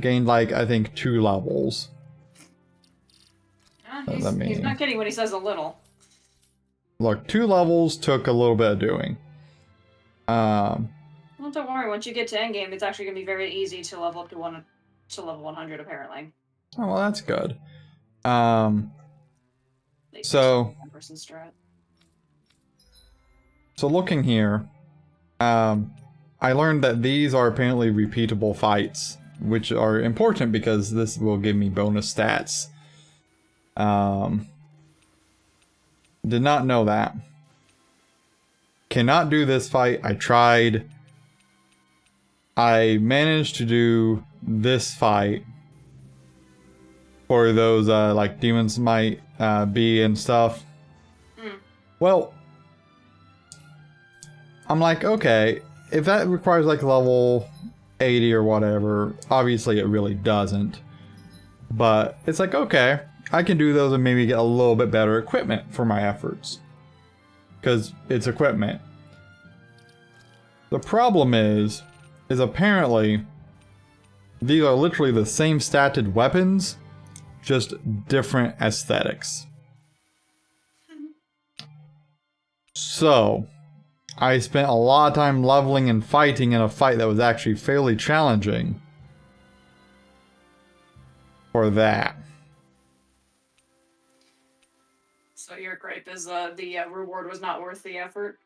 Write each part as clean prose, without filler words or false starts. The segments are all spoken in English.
gained like, I think, 2 levels. He's not kidding when he says a little. Look, 2 levels took a little bit of doing. Well, don't worry. Once you get to endgame, it's actually going to be very easy to level up to level 100, apparently. Oh, well, that's good. So looking here, I learned that these are apparently repeatable fights, which are important because this will give me bonus stats. Did not know that. Cannot do this fight. I tried. I managed to do this fight for those like demons might be and stuff. Well, I'm like, okay, if that requires like level 80 or whatever, obviously it really doesn't. But it's like, okay, I can do those and maybe get a little bit better equipment for my efforts. Because it's equipment. The problem is apparently these are literally the same statted weapons, just different aesthetics. So, I spent a lot of time leveling and fighting in a fight that was actually fairly challenging for that. So your gripe is the reward was not worth the effort?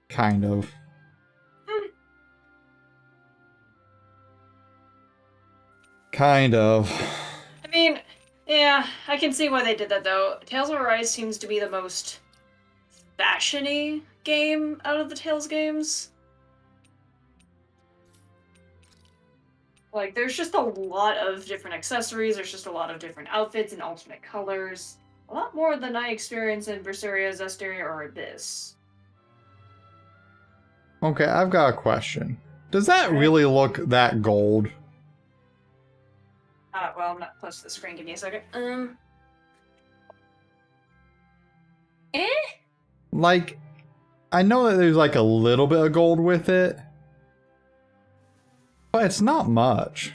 Kind of. Kind of. I mean, yeah, I can see why they did that, though. Tales of Arise seems to be the most fashion-y game out of the Tales games. Like, there's just a lot of different accessories, there's just a lot of different outfits and alternate colors. A lot more than I experienced in Berseria, Zestiria, or Abyss. Okay, I've got a question. Does that really look that gold? Well, I'm not close to the screen. Give me a second. Like, I know that there's like a little bit of gold with it, but it's not much.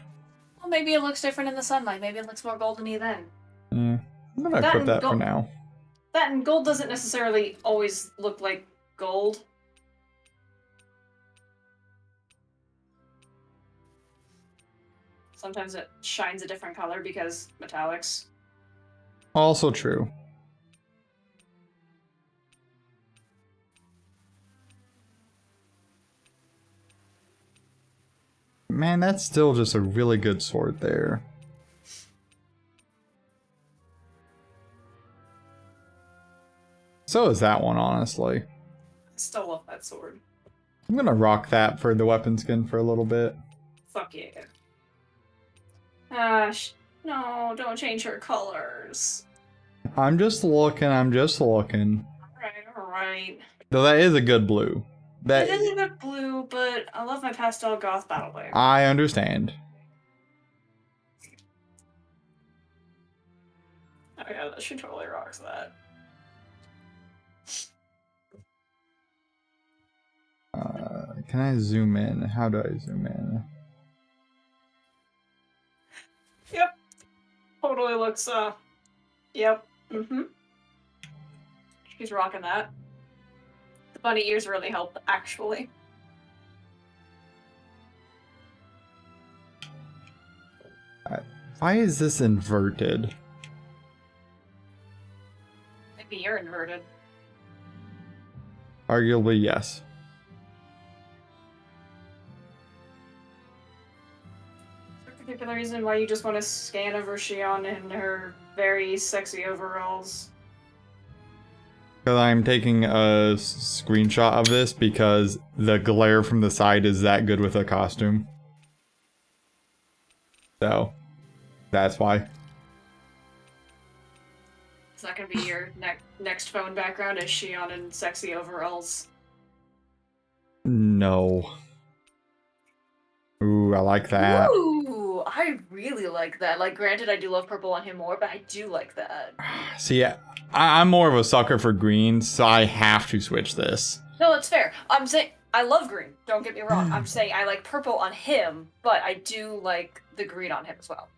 Well, maybe it looks different in the sunlight. Maybe it looks more goldeny then. I'm gonna equip that for now. That and gold doesn't necessarily always look like gold. Sometimes it shines a different color because metallics. Also true. Man, that's still just a really good sword there. So is that one, honestly. I still love that sword. I'm gonna rock that for the weapon skin for a little bit. Fuck yeah. No, don't change her colors. I'm just looking. Alright. Though that is a good blue. It is a good blue, but I love my pastel goth battle blade. I understand. Oh yeah, she totally rocks that. Can I zoom in? How do I zoom in? Yep. Totally looks, yep. She's rocking that. The bunny ears really help, actually. Why is this inverted? Maybe you're inverted. Arguably, yes. Particular reason why you just want to scan over Shion in her very sexy overalls? Because I'm taking a screenshot of this because the glare from the side is that good with a costume. So, that's why. Is that gonna be your next phone background? Is Shion in sexy overalls? No. Ooh, I like that. Ooh, I really like that. Like, granted, I do love purple on him more, but I do like that. See, I'm more of a sucker for greens, so I have to switch this. No, that's fair. I'm saying I love green. Don't get me wrong. I'm saying I like purple on him, but I do like the green on him as well.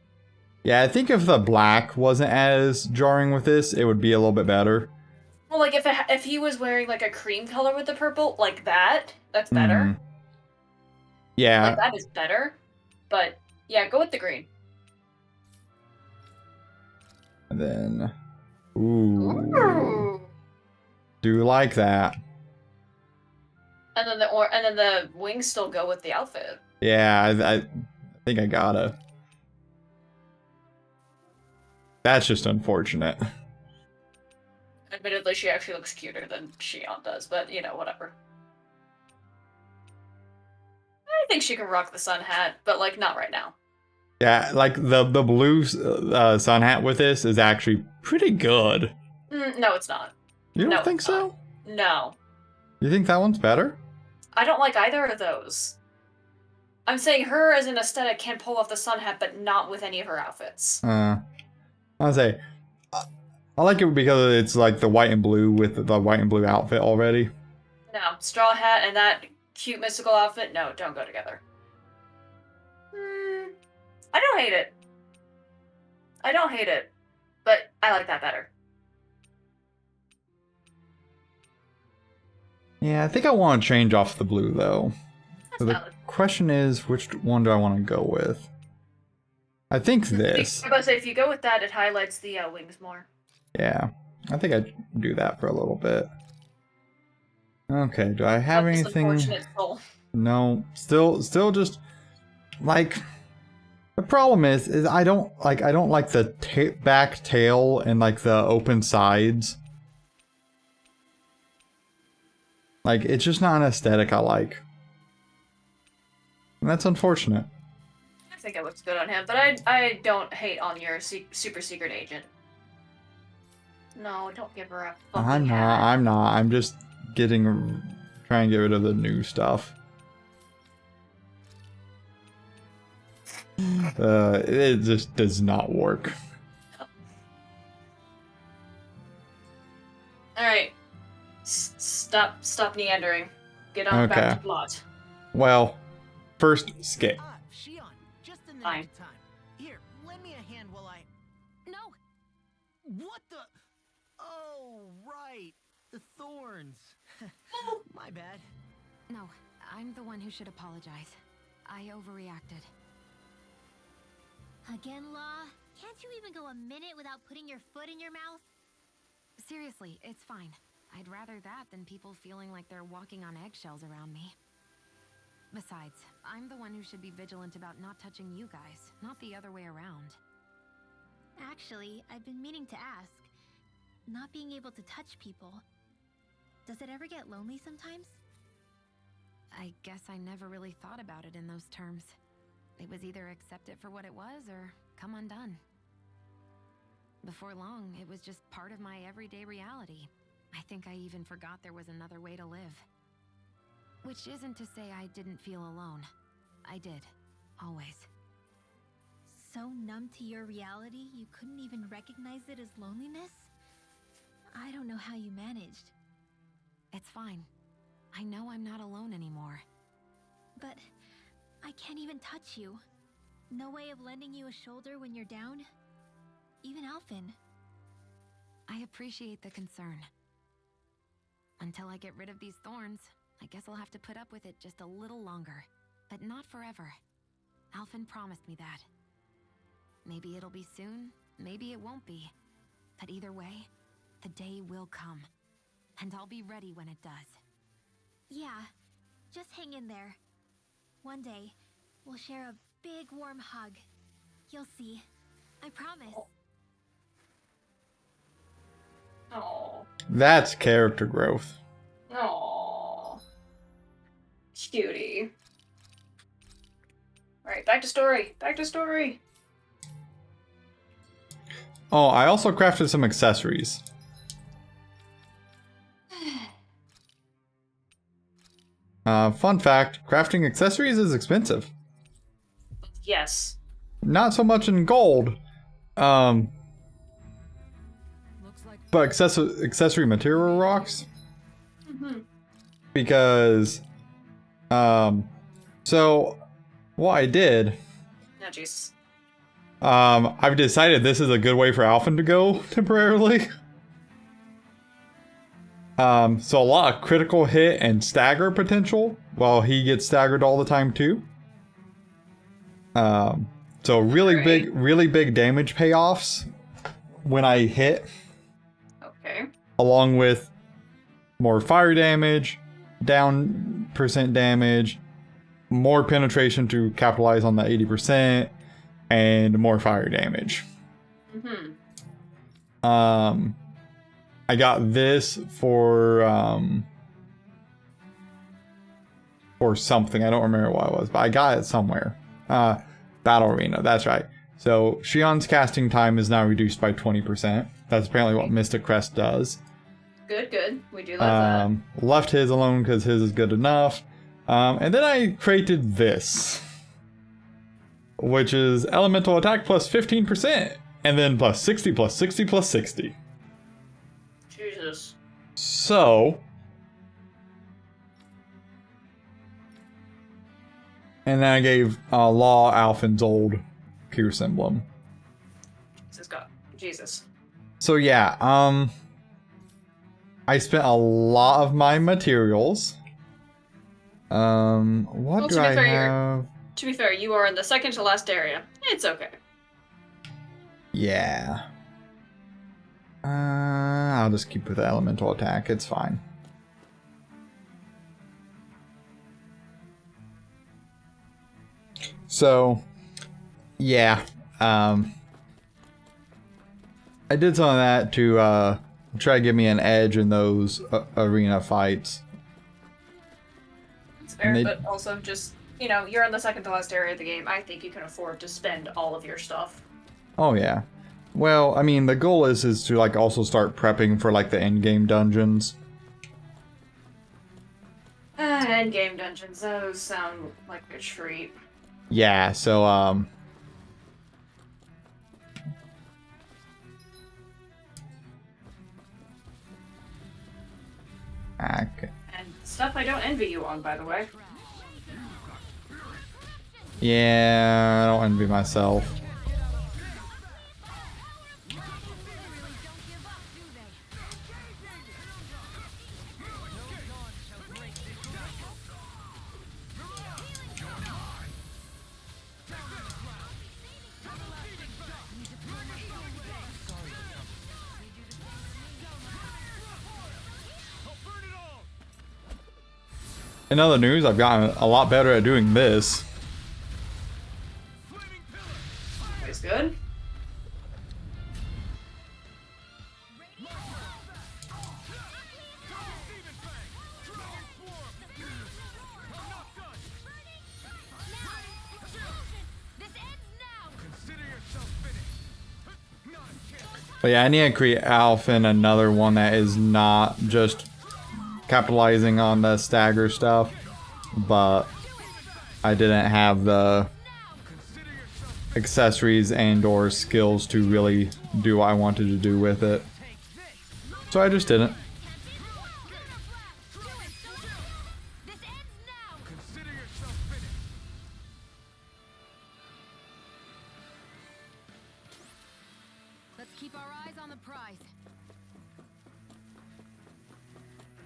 Yeah, I think if the black wasn't as jarring with this, it would be a little bit better. Well, like if he was wearing like a cream color with the purple, like that's better. Yeah. Like that is better. But yeah, go with the green. And then, ooh, do like that. And then the wings still go with the outfit. Yeah, I think I gotta. That's just unfortunate. Admittedly, she actually looks cuter than Shion does, but you know, whatever. I think she can rock the sun hat, but like not right now. Yeah, like the blue sun hat with this is actually pretty good. No, it's not. You don't think so? No. You think that one's better? I don't like either of those. I'm saying her as an aesthetic can pull off the sun hat, but not with any of her outfits. I'll say, I like it because it's like the white and blue with the white and blue outfit already. No, straw hat and that cute mystical outfit, no, don't go together. I don't hate it. I don't hate it, but I like that better. Yeah, I think I want to change off the blue though. That's So the valid. question is, which one do I want to go with? I think this. I was about to say, if you go with that, it highlights the wings more. Yeah, I think I'd do that for a little bit. Okay, do I have That's anything? unfortunate soul. No, still just like the problem is I don't like the back tail and like the open sides. Like it's just not an aesthetic I like, and that's unfortunate. I think it looks good on him, but I don't hate on your super secret agent. No, don't give her a fucking hat. I'm not. I'm just trying to get rid of the new stuff. It just does not work. All right, stop meandering. Get on back to plot. Well, first skip. Shion, just in the Fine. nick of time. Here, lend me a hand while I. No. What the? Oh, right, the thorns. My bad. No, I'm the one who should apologize. I overreacted. Again, Law? Can't you even go a minute without putting your foot in your mouth? Seriously, it's fine. I'd rather that than people feeling like they're walking on eggshells around me. Besides, I'm the one who should be vigilant about not touching you guys, not the other way around. Actually, I've been meaning to ask. Not being able to touch people, does it ever get lonely sometimes? I guess I never really thought about it in those terms. It was either accept it for what it was or come undone. Before long, it was just part of my everyday reality. I think I even forgot there was another way to live. Which isn't to say I didn't feel alone. I did. Always. So numb to your reality, you couldn't even recognize it as loneliness? I don't know how you managed. It's fine. I know I'm not alone anymore. But I can't even touch you. No way of lending you a shoulder when you're down? Even Alphen. I appreciate the concern. Until I get rid of these thorns, I guess I'll have to put up with it just a little longer. But not forever. Alphen promised me that. Maybe it'll be soon, maybe it won't be. But either way, the day will come. And I'll be ready when it does. Yeah, just hang in there. One day, we'll share a big warm hug. You'll see. I promise. Oh. That's character growth. Oh. Cutie. Alright, back to story. Back to story. Oh, I also crafted some accessories. Fun fact, crafting accessories is expensive. Yes. Not so much in gold, but accessory material rocks. Mm-hmm. Because So what I did, Oh, jeez. I've decided this is a good way for Alphen to go temporarily. So a lot of critical hit and stagger potential while he gets staggered all the time too. So really big damage payoffs when I hit, Okay. along with more fire damage, down percent damage, more penetration to capitalize on the 80%, and more fire damage. I got this for something. I don't remember what it was, but I got it somewhere. Battle Arena, that's right. So Shion's casting time is now reduced by 20%. That's apparently what Mystic Crest does. Good, good. We do like that. Left his alone because his is good enough. And then I created this, which is elemental attack plus 15%, and then plus 60, plus 60, plus 60. Jesus. So, and then I gave Law Alphen's old Pierce emblem. Jesus. So yeah, I spent a lot of my materials. What do I have? To be fair, you are in the second to last area. It's okay. Yeah. I'll just keep with the elemental attack. It's fine. So, yeah. I did some of that to try to give me an edge in those arena fights. It's fair, but also just, you know, you're in the second to last area of the game. I think you can afford to spend all of your stuff. Oh, yeah. Well, I mean, the goal is to, like, also start prepping for, like, the endgame dungeons. Endgame dungeons. Those sound like a treat. Yeah, so, okay. And stuff I don't envy you on, by the way. Yeah, I don't envy myself. In other news, I've gotten a lot better at doing this. It's good. But yeah, I need to create Alphen another one that is not just capitalizing on the stagger stuff, but I didn't have the accessories and or skills to really do what I wanted to do with it. So I just didn't. Let's keep our eyes on the prize.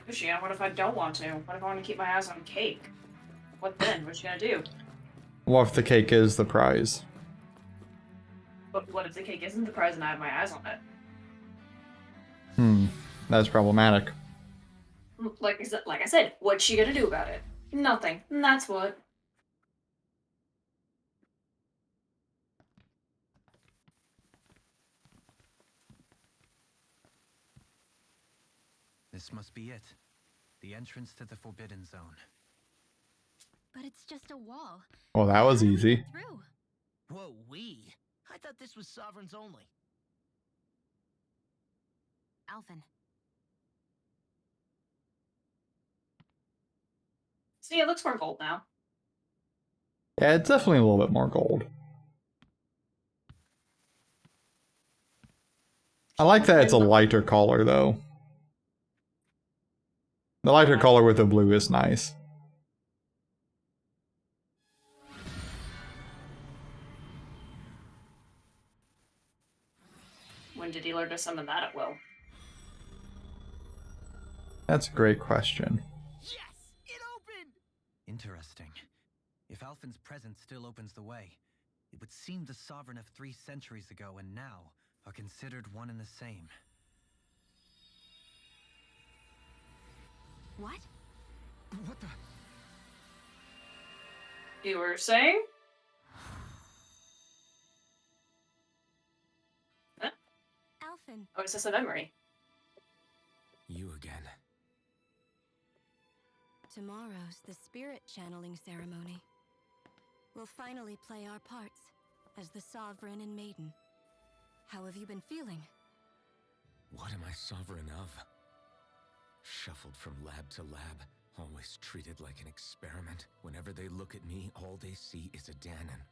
Lucia, what if I don't want to? What if I want to keep my eyes on cake? What then? What you gonna do? What if the cake is the prize? But what if the cake isn't the prize and I have my eyes on it? That's problematic. Like I said, what's she gonna do about it? Nothing. And that's what. This must be it. The entrance to the Forbidden Zone. But it's just a wall. Well, that was easy. Through. Whoa, we? I thought this was Sovereigns only. Alphen. See, it looks more gold now. Yeah, it's definitely a little bit more gold. I like that it's a lighter color, though. The lighter color with the blue is nice. When did he learn to summon that at will? That's a great question. Yes! It opened! Interesting. If Alphen's presence still opens the way, it would seem the Sovereign of 3 centuries ago and now are considered one and the same. What? What the? You were saying? Huh? Alphen, Oh, it's just a memory. You again. Tomorrow's the spirit channeling ceremony. We'll finally play our parts as the Sovereign and Maiden. How have you been feeling? What am I sovereign of? Shuffled from lab to lab, always treated like an experiment. Whenever they look at me, all they see is a Danon.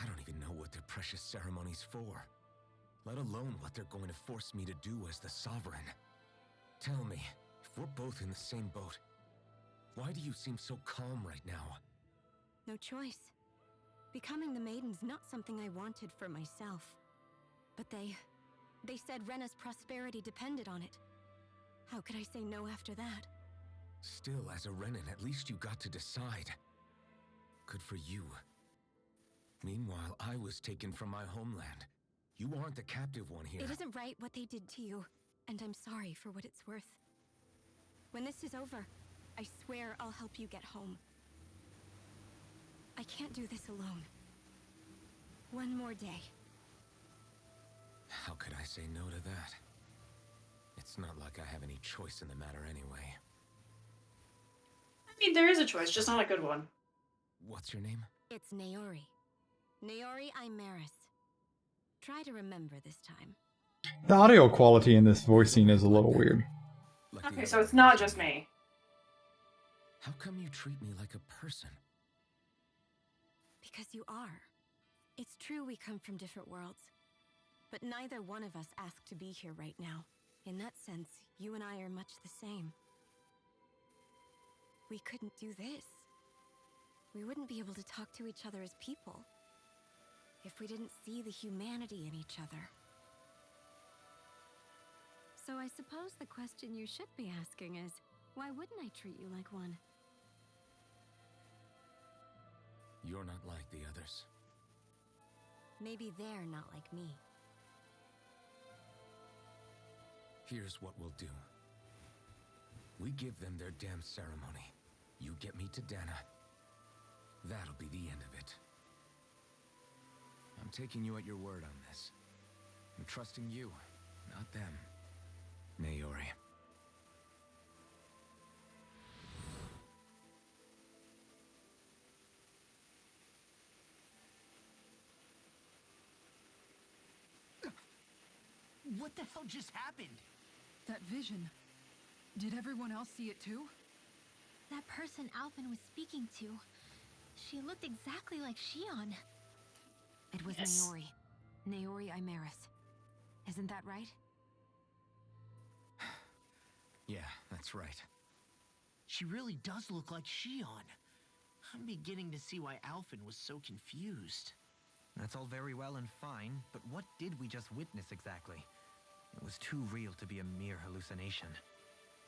I don't even know what their precious ceremony's for, let alone what they're going to force me to do as the Sovereign. Tell me, if we're both in the same boat, why do you seem so calm right now? No choice. Becoming the Maiden's not something I wanted for myself. But they said Rena's prosperity depended on it. How could I say no after that? Still, as a Renan, at least you got to decide. Good for you. Meanwhile, I was taken from my homeland. You aren't the captive one here. It isn't right what they did to you, and I'm sorry for what it's worth. When this is over, I swear I'll help you get home. I can't do this alone. One more day. How could I say no to that? It's not like I have any choice in the matter anyway. I mean, there is a choice, just not a good one. What's your name? It's Naori. Naori Imaris. Try to remember this time. The audio quality in this voicing is a little weird. Like the Okay, so other it's not ones. just me. How come you treat me like a person? Because you are. It's true we come from different worlds. But neither one of us asked to be here right now. In that sense, you and I are much the same. We couldn't do this. We wouldn't be able to talk to each other as people if we didn't see the humanity in each other. So I suppose the question you should be asking is, why wouldn't I treat you like one? You're not like the others. Maybe they're not like me. Here's what we'll do. We give them their damn ceremony. You get me to Dana. That'll be the end of it. I'm taking you at your word on this. I'm trusting you, not them. Naori. What the hell just happened? That vision. Did everyone else see it too? that person Alphen was speaking to, she looked exactly like Shion. It was Yes. Naori. Naori Imaris. Isn't that right? Yeah, that's right. She really does look like Shion. I'm beginning to see why Alphen was so confused. That's all very well and fine, but what did we just witness exactly? It was too real to be a mere hallucination.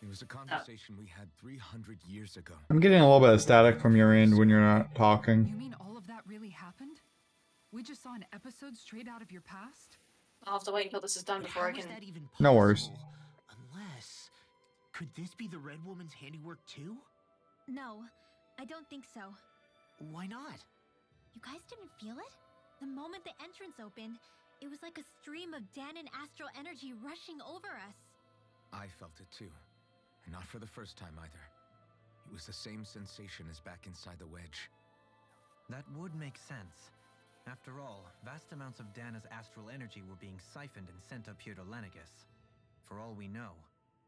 It was a conversation we had 300 years ago. I'm getting a little bit of static from your end when you're not talking. You mean all of that really happened? We just saw an episode straight out of your past? I'll have to wait until this is done But before I how is can. that even No worries. possible? Unless... Could this be the Red Woman's handiwork too? No, I don't think so. Why not? You guys didn't feel it? The moment the entrance opened, it was like a stream of Danon astral energy rushing over us. I felt it too. And not for the first time either. It was the same sensation as back inside the wedge. That would make sense. After all, vast amounts of Dana's astral energy were being siphoned and sent up here to Lenegus. For all we know,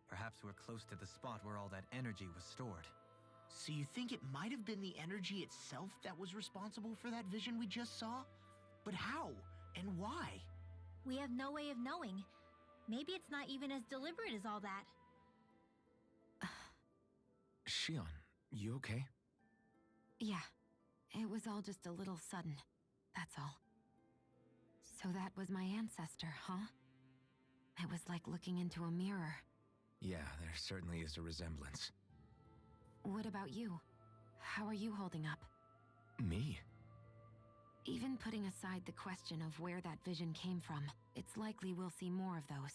perhaps we're close to the spot where all that energy was stored. So you think it might have been the energy itself that was responsible for that vision we just saw? But how? And why? We have no way of knowing. Maybe it's not even as deliberate as all that. Shion, you okay? Yeah. It was all just a little sudden. That's all. So that was my ancestor, huh? It was like looking into a mirror. Yeah, there certainly is a resemblance. What about you? How are you holding up? Me? Even putting aside the question of where that vision came from, it's likely we'll see more of those.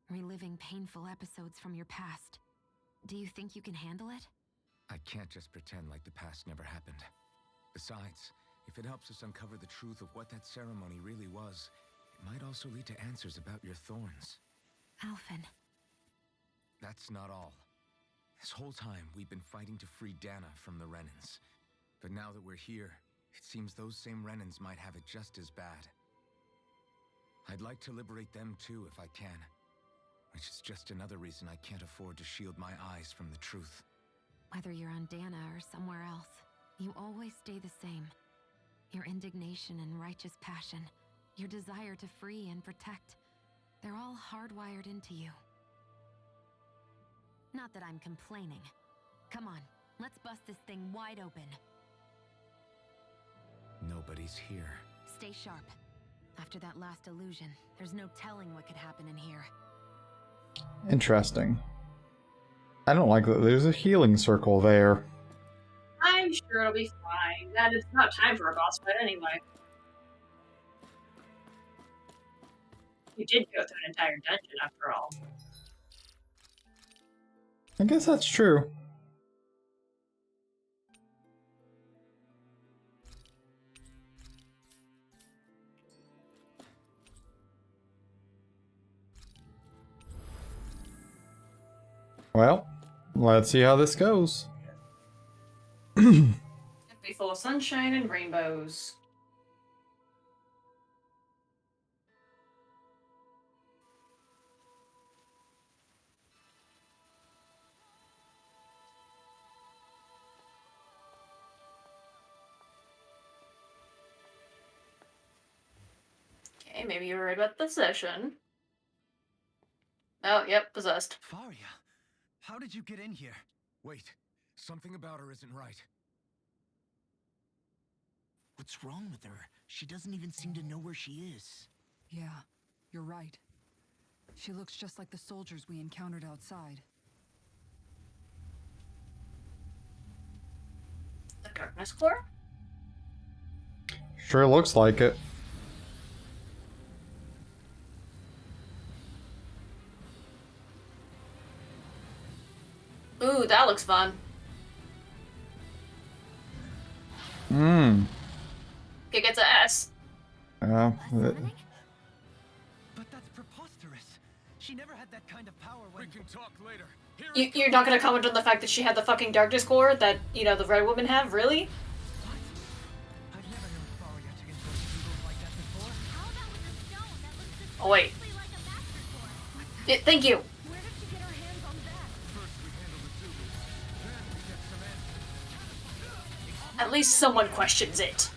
Reliving painful episodes from your past. Do you think you can handle it? I can't just pretend like the past never happened. Besides, if it helps us uncover the truth of what that ceremony really was, it might also lead to answers about your thorns. Alphen. That's not all. This whole time, we've been fighting to free Dana from the Renans. But now that we're here, it seems those same Renans might have it just as bad. I'd like to liberate them too if I can. Which is just another reason I can't afford to shield my eyes from the truth. Whether you're on Dana or somewhere else, you always stay the same. Your indignation and righteous passion, your desire to free and protect, they're all hardwired into you. Not that I'm complaining. Come on, let's bust this thing wide open. Nobody's here. Stay sharp. After that last illusion, there's no telling what could happen in here. Interesting. I don't like that there's a healing circle there. I'm sure it'll be fine. That it's not time for a boss fight anyway. You did go through an entire dungeon after all. I guess that's true. Well, let's see how this goes. It'll be full of sunshine and rainbows. Okay, maybe you were right about the session. Oh, yep, possessed. Faria, how did you get in here? Wait, something about her isn't right. What's wrong with her? She doesn't even seem to know where she is. Yeah, you're right. She looks just like the soldiers we encountered outside. The Darkness Core? Sure looks like it. Ooh, that looks fun. Mmm. It gets an S. But that's preposterous. She never had that kind of power when... We can talk later. You're not gonna comment on the fact that she had the fucking Darkness Core that, you know, the Red Women have? Really? What? I've never known Faria to enjoy symbols like that before. How about with the stone that looks Oh, wait. suspiciously like a master sword? Thank you. Where did she get her hands on that? First we handle the Zubus, then we get some answers. At least someone questions it.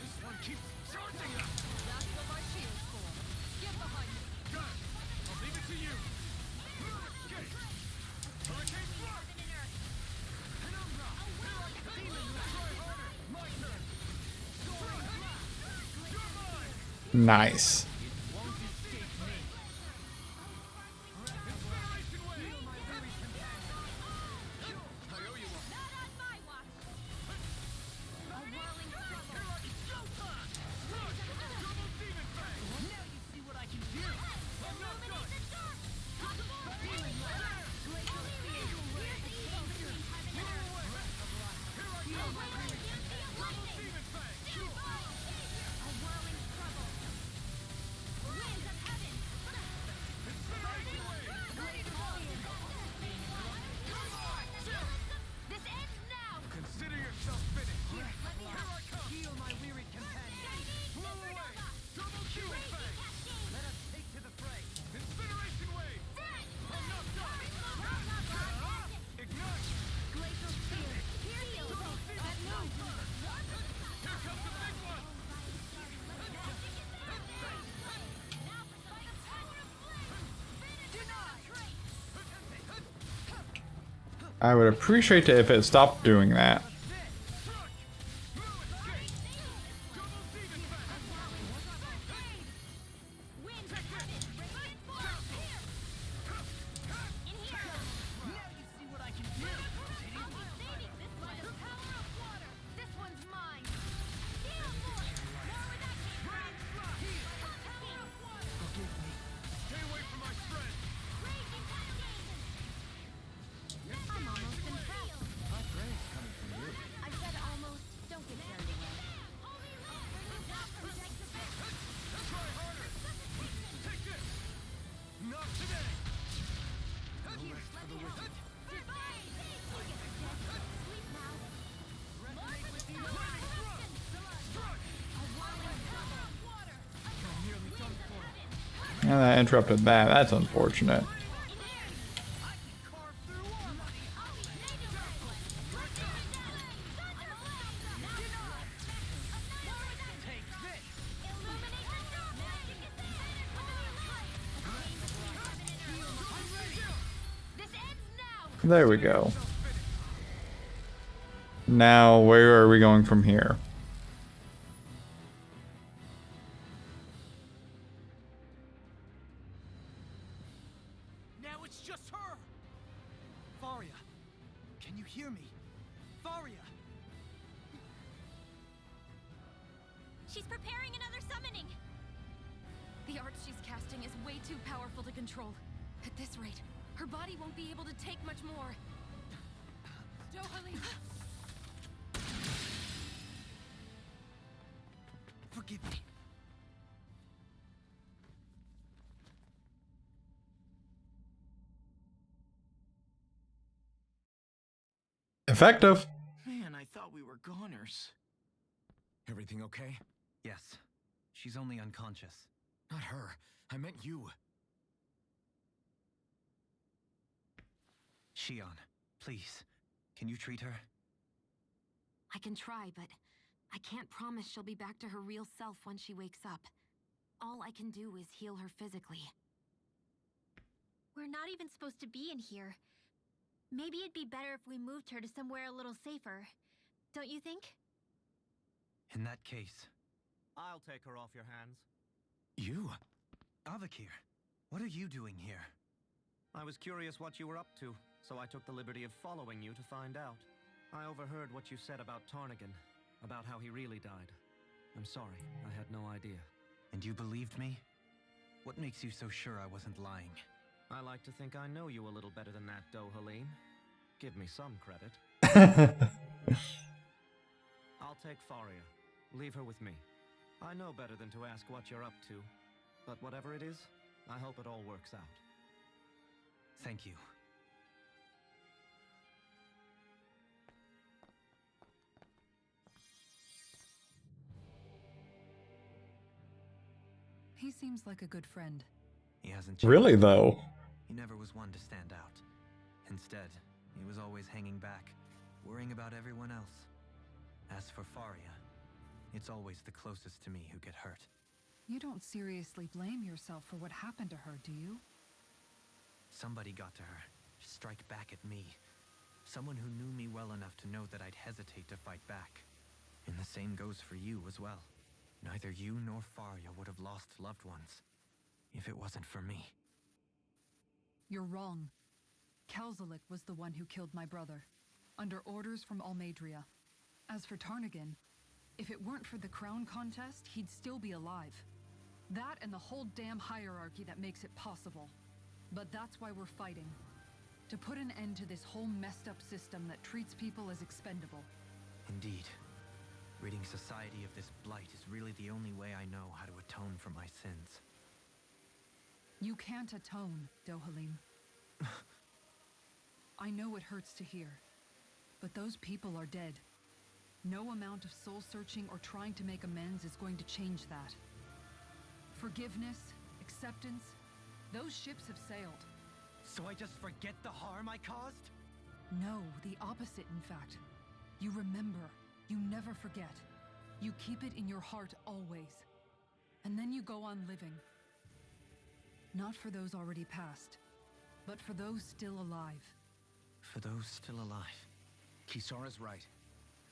This one keeps charging us. That's what my shield's for. Get behind me. Got it. I'll leave it to you. Get it. Hurricane Strike. Penumbra. Demon, try harder. My turn. You're mine. Nice. Inspiration Wave. I owe you one. Not on my watch. A whirling circle. Double Demon Fang. Now you see what I can do. Illuminate the dark. Possible healing weapon. Glacial spear. Here's the evil between heaven and earth. Demon Fang. A whirling struggle. Winds of heaven. Inspiration Wave. This ends now. Consider yourself finished. Let me Here I come. Heal my wearied companion. Blow away. Double Demon Fang. Let us take to the fray. Incineration Wave. I'm not done. Ignite. Glacial spear. Heal. At noon. Here comes the big one. I would appreciate it if it stopped doing that. Double Demon Fang. And that interrupted that. That's unfortunate. There we go. Now, where are we going from here? Now it's just her! Faria, can you hear me? Faria! She's preparing another summoning! The art she's casting is way too powerful to control. At this rate, her body won't be able to take much more. Dohalim! Forgive me. Effective. Man, I thought we were goners. Everything okay? Yes. She's only unconscious. Not her. I meant you. Shion, please. Can you treat her? I can try, but I can't promise she'll be back to her real self when she wakes up. All I can do is heal her physically. We're not even supposed to be in here. Maybe it'd be better if we moved her to somewhere a little safer. Don't you think? In that case, I'll take her off your hands. you? Avakir, what are you doing here? I was curious what you were up to, so I took the liberty of following you to find out. I overheard what you said about Tarnigan, about how he really died. I'm sorry, I had no idea. And you believed me? What makes you so sure I wasn't lying? I like to think I know you a little better than that, Dohalim. Give me some credit. I'll take Faria. Leave her with me. I know better than to ask what you're up to. But whatever it is, I hope it all works out. Thank you. He seems like a good friend. He hasn't changed. Really, though? He never was one to stand out. Instead, he was always hanging back, worrying about everyone else. As for Faria, it's always the closest to me who get hurt. You don't seriously blame yourself for what happened to her, do you? Somebody got to her, to strike back at me. Someone who knew me well enough to know that I'd hesitate to fight back. And the same goes for you as well. Neither you nor Faria would have lost loved ones if it wasn't for me. You're wrong. Kelzelik was the one who killed my brother, under orders from Almadria. As for Tarnigan, if it weren't for the crown contest, he'd still be alive. That and the whole damn hierarchy that makes it possible. But that's why we're fighting. To put an end to this whole messed up system that treats people as expendable. Indeed. Ridding society of this blight is really the only way I know how to atone for my sins. You can't atone, Dohalim. I know it hurts to hear, but those people are dead. No amount of soul-searching or trying to make amends is going to change that. Forgiveness, acceptance, those ships have sailed. So I just forget the harm I caused? No, the opposite, in fact. You remember. You never forget. You keep it in your heart always. And then you go on living. Not for those already past, but for those still alive. For those still alive. Kisara's right.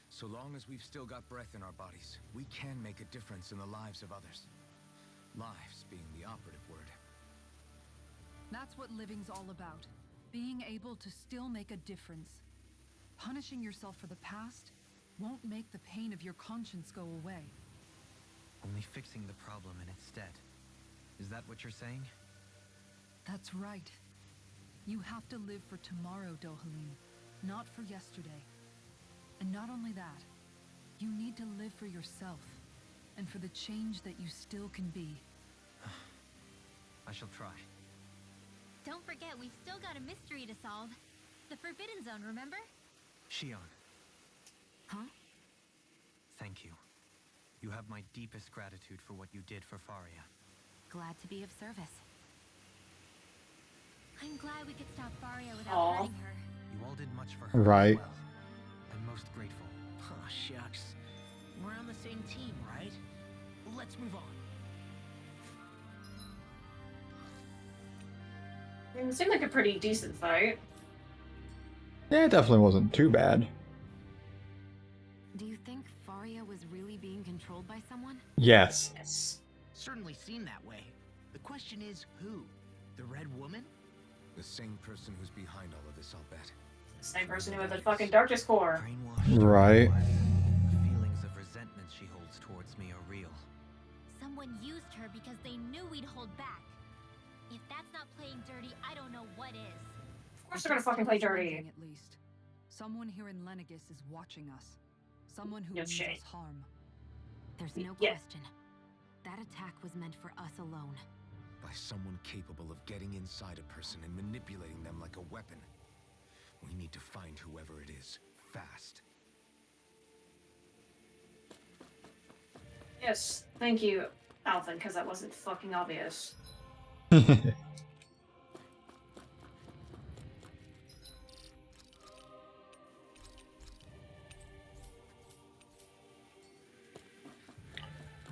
So long as we've still got breath in our bodies, we can make a difference in the lives of others. Lives being the operative word. That's what living's all about. Being able to still make a difference. Punishing yourself for the past won't make the pain of your conscience go away. Only fixing the problem in its stead. Is that what you're saying? That's right. You have to live for tomorrow, Dohalim, not for yesterday. And not only that, you need to live for yourself, and for the change that you still can be. I shall try. Don't forget, we've still got a mystery to solve. The Forbidden Zone, remember? Shion, Huh? thank you. You have my deepest gratitude for what you did for Faria. Glad to be of service. I'm glad we could stop Faria without Aw. hurting her. You all did much for her Right. as well. I'm most grateful. Oh, shucks. We're on the same team, right? Let's move on. I mean, it seemed like a pretty decent fight. Yeah, it definitely wasn't too bad. Do you think Faria was really being controlled by someone? Yes. Yes. Certainly seemed that way. The question is, who? The Red Woman? The same person who's behind all of this, I'll bet. Same person who had the fucking darkest core. Brainwashed. Right. The feelings of resentment she holds towards me are real. Someone used her because they knew we'd hold back. If that's not playing dirty, I don't know what is. Of course they're gonna fucking play dirty. Something at least. Someone here in Lenegis is watching us. Someone who No means shade. us harm. There's no Yeah. question. That attack was meant for us alone. By someone capable of getting inside a person and manipulating them like a weapon. We need to find whoever it is, fast. Yes, thank you, Alvin, because that wasn't fucking obvious.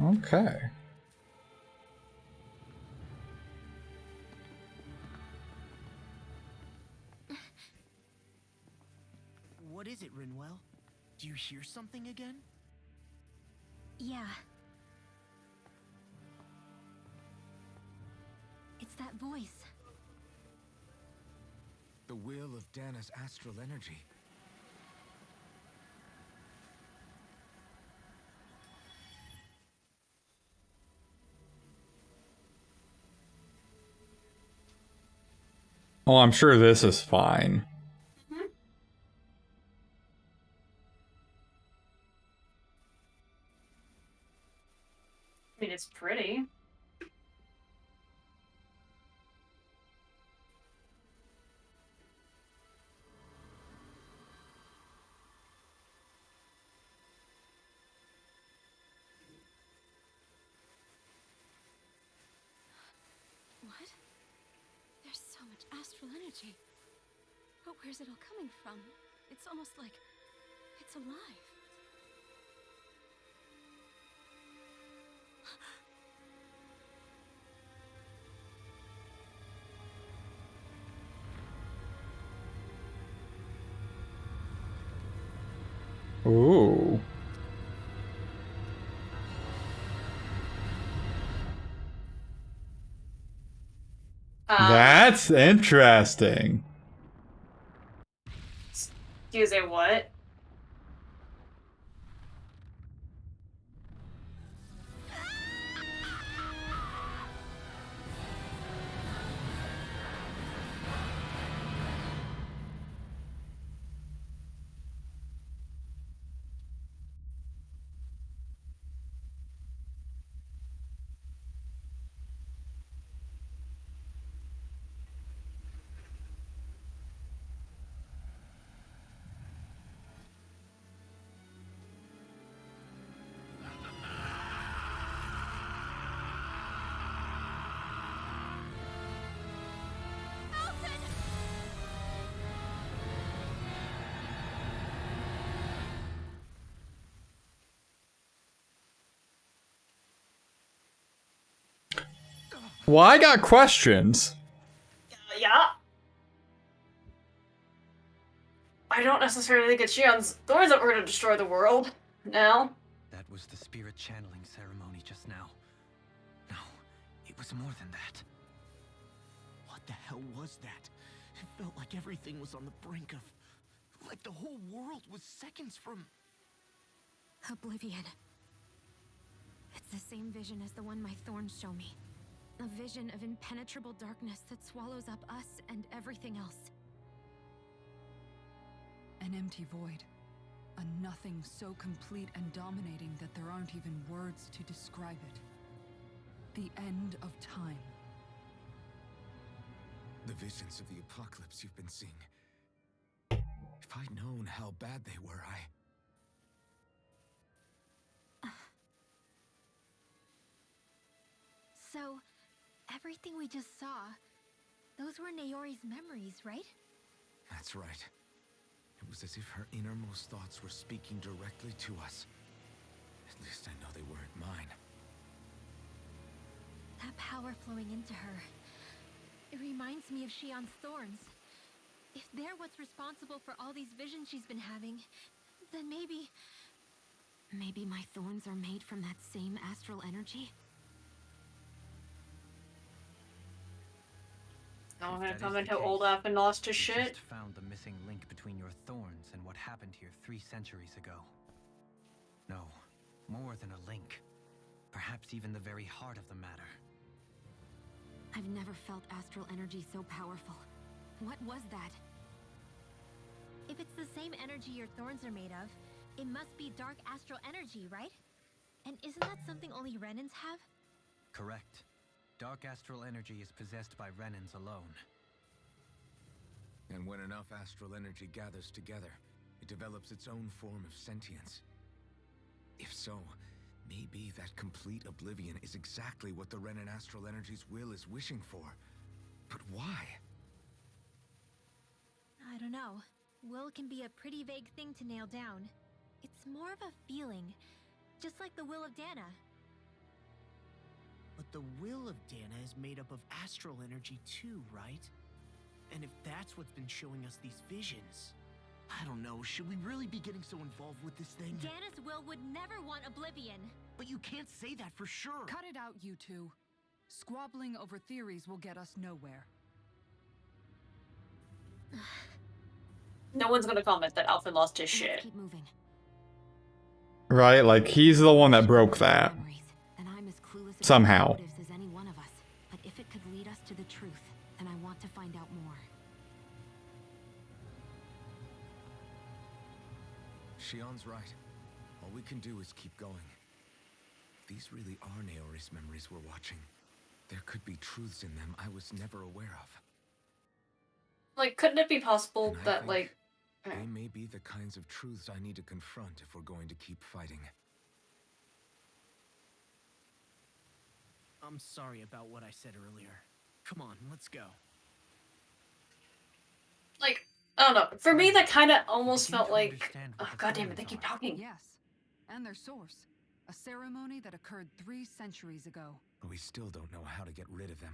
Okay. What is it, Rinwell? Do you hear something again? Yeah. It's that voice. The will of Dana's astral energy. Oh, I'm sure this is fine. I mean, it's pretty. What? There's so much astral energy. But where's it all coming from? It's almost like it's alive. Ooh. That's interesting. Excuse me, what? Well, I got questions. Yeah. I don't necessarily think it's Shion's thorns that were going to destroy the world. Now. That was the spirit channeling ceremony just now. No, it was more than that. What the hell was that? It felt like everything was on the brink of... Like the whole world was seconds from... Oblivion. It's the same vision as the one my thorns show me. A vision of impenetrable darkness that swallows up us and everything else. An empty void. A nothing so complete and dominating that there aren't even words to describe it. The end of time. The visions of the apocalypse you've been seeing. If I'd known how bad they were, So, everything we just saw, Those were Naori's memories, right? That's right. It was as if her innermost thoughts were speaking directly to us. At least I know they weren't mine. That power flowing into her. It reminds me of Shion's thorns. If they're what's responsible for all these visions she's been having, then maybe... Maybe my thorns are made from that same astral energy? I'm If gonna that comment is the how old case, Alphen lost his you shit. just found the missing link between your thorns and what happened here 3 centuries ago. No, more than a link. Perhaps even the very heart of the matter. I've never felt astral energy so powerful. What was that? If it's the same energy your thorns are made of, it must be dark astral energy, right? And isn't that something only Renans have? Correct. Dark astral energy is possessed by Renans alone. And when enough astral energy gathers together, it develops its own form of sentience. If so, maybe that complete oblivion is exactly what the Renan astral energy's will is wishing for. But why? I don't know. Will can be a pretty vague thing to nail down. It's more of a feeling, just like the will of Dana. But the will of Dana is made up of astral energy too, right? And if that's what's been showing us these visions... I don't know, should we really be getting so involved with this thing? Dana's will would never want oblivion. But you can't say that for sure. Cut it out, you two. Squabbling over theories will get us nowhere. No one's gonna comment that Alphen lost his Let's shit. keep moving. Right? Like, he's the one that broke that. Memories, then I'm as clueless about Somehow. motives as any one of us. But if it could lead us to the truth, then I want to find out more. Shion's right. All we can do is keep going. These really are Naori's memories we're watching. There could be truths in them I was never aware of. Like, couldn't it be possible And I that, think like... They may be the kinds of truths I need to confront if we're going to keep fighting. I'm sorry about what I said earlier. Come on, let's go. Like, I don't know. For me, that kind of almost begin felt to like... understand Oh, what the God damn it, they thorns keep are. talking. Yes, and their source. A ceremony that occurred 3 centuries ago. But we still don't know how to get rid of them.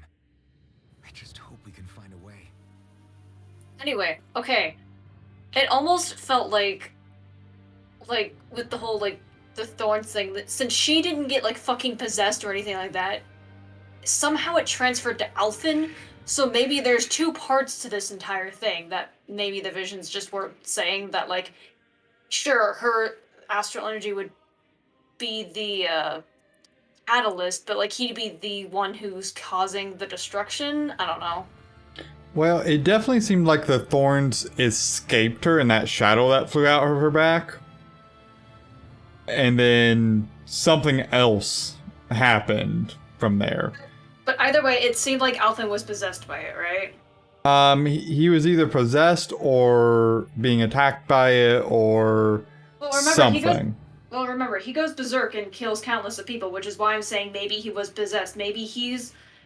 I just hope we can find a way. Anyway, okay. It almost felt like with the whole, like, the thorns thing, that since she didn't get, like, fucking possessed or anything like that, somehow it transferred to Alphen, so maybe there's 2 parts to this entire thing that maybe the visions just weren't saying, that, like, sure, her astral energy would be the, catalyst, but, like, he'd be the one who's causing the destruction? I don't know. Well, it definitely seemed like the thorns escaped her in that shadow that flew out of her back. And then something else happened from there. But either way, it seemed like Alphen was possessed by it, right? He was either possessed or being attacked by it or Well, remember, something. he goes berserk and kills countless of people, which is why I'm saying maybe he was possessed. Maybe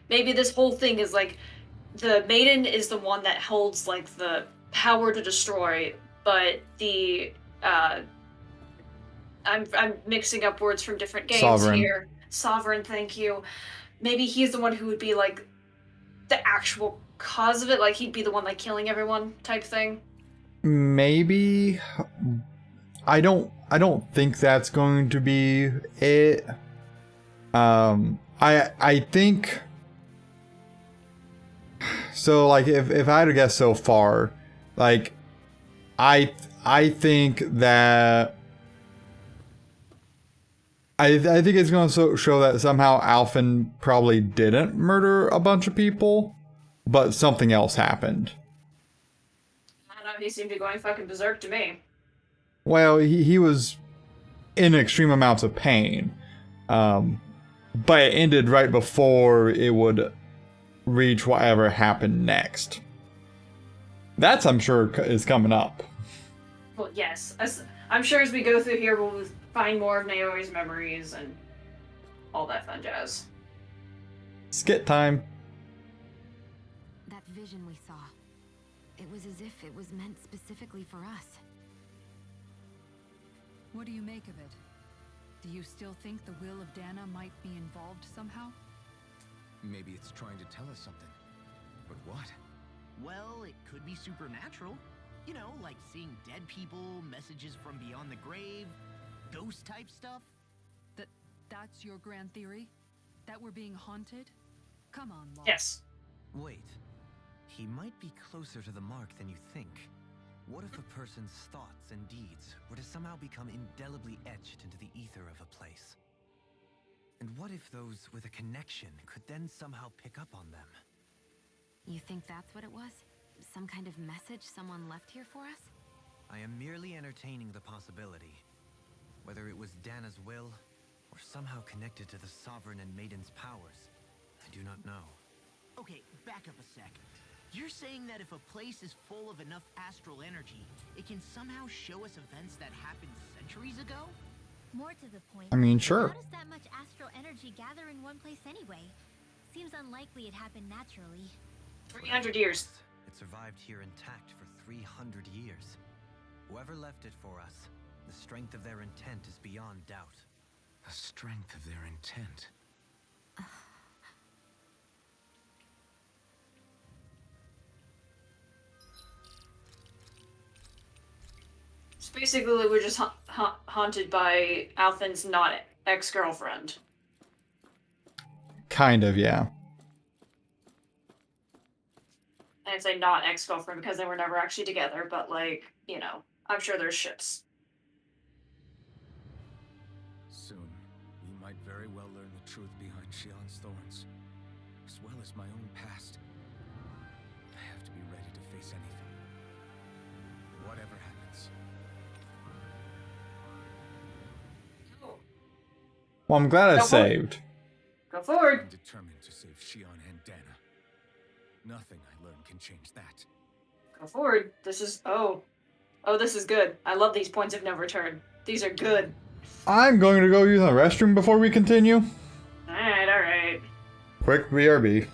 this whole thing is like, the maiden is the one that holds, like, the power to destroy, but the, I'm mixing up words from different games Sovereign. here. Sovereign, thank you. Maybe he's the one who would be, like, the actual cause of it, like, he'd be the one, like, killing everyone type thing. Maybe. I don't think that's going to be it. I think so, like, if I had to guess so far, like, I think that I think it's going to show that somehow Alphen probably didn't murder a bunch of people, but something else happened. I don't know, he seemed to be going fucking berserk to me. Well, he was in extreme amounts of pain, but it ended right before it would reach whatever happened next. That's, I'm sure, is coming up. Well, yes. I'm sure as we go through here, we'll find more of Naori's memories and all that fun jazz. Skit time. That vision we saw. It was as if it was meant specifically for us. What do you make of it? Do you still think the will of Dana might be involved somehow? Maybe it's trying to tell us something. But what? Well, it could be supernatural. You know, like seeing dead people, messages from beyond the grave, ghost type stuff. That's your grand theory? That we're being haunted? Come on, Locke. Yes. Wait. He might be closer to the mark than you think. What if a person's thoughts and deeds were to somehow become indelibly etched into the ether of a place? And what if those with a connection could then somehow pick up on them? You think that's what it was? Some kind of message someone left here for us? I am merely entertaining the possibility. Whether it was Dana's will, or somehow connected to the Sovereign and Maiden's powers, I do not know. Okay, back up a sec. You're saying that if a place is full of enough astral energy, it can somehow show us events that happened centuries ago? More to the point, I mean, sure. how does that much astral energy gather in one place anyway? Seems unlikely it happened naturally. 300 years. It survived here intact for 300 years. Whoever left it for us, the strength of their intent is beyond doubt. The strength of their intent. So basically, we're just haunted by Alphen's not ex-girlfriend. Kind of, yeah. And I say not ex-girlfriend because they were never actually together, but like, you know, I'm sure there's ships. Soon, we might very well learn the truth behind Shion's thorns, as well as my own past. I have to be ready to face anything. Whatever happens. Well, I'm glad I Go forward. saved. Go forward. I'm determined to save Shion and Dana. Nothing I learn can change that. Go forward. This is this is good. I love these points of no return. These are good. I'm going to go use the restroom before we continue. Alright. Quick BRB.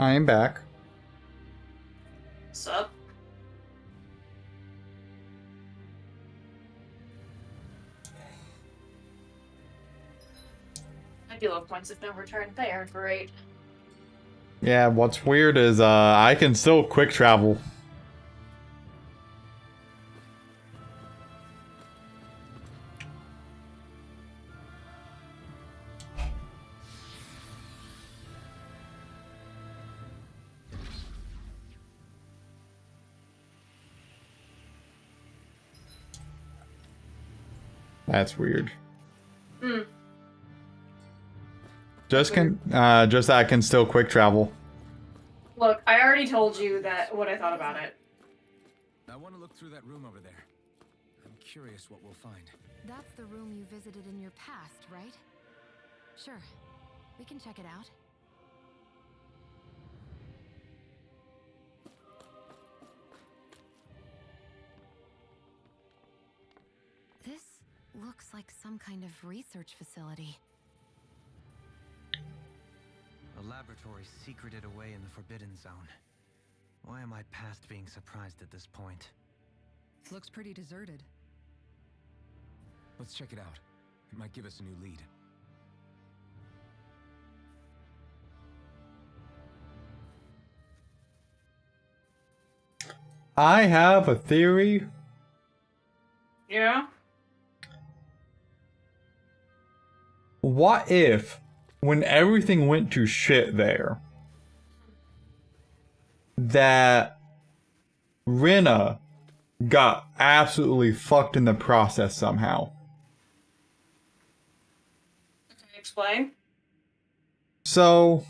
I am back. Sup? I do love points of no return. They are great. Yeah, what's weird is I can still quick travel. That's weird. Hmm. Just that I can still quick travel. Look, I already told you that what I thought about it. I want to look through that room over there. I'm curious what we'll find. That's the room you visited in your past, right? Sure. We can check it out. looks like some kind of research facility. A laboratory secreted away in the Forbidden Zone. Why am I past being surprised at this point? Looks pretty deserted. Let's check it out. It might give us a new lead. I have a theory. Yeah. What if, when everything went to shit there, that Rena got absolutely fucked in the process somehow? Explain. So,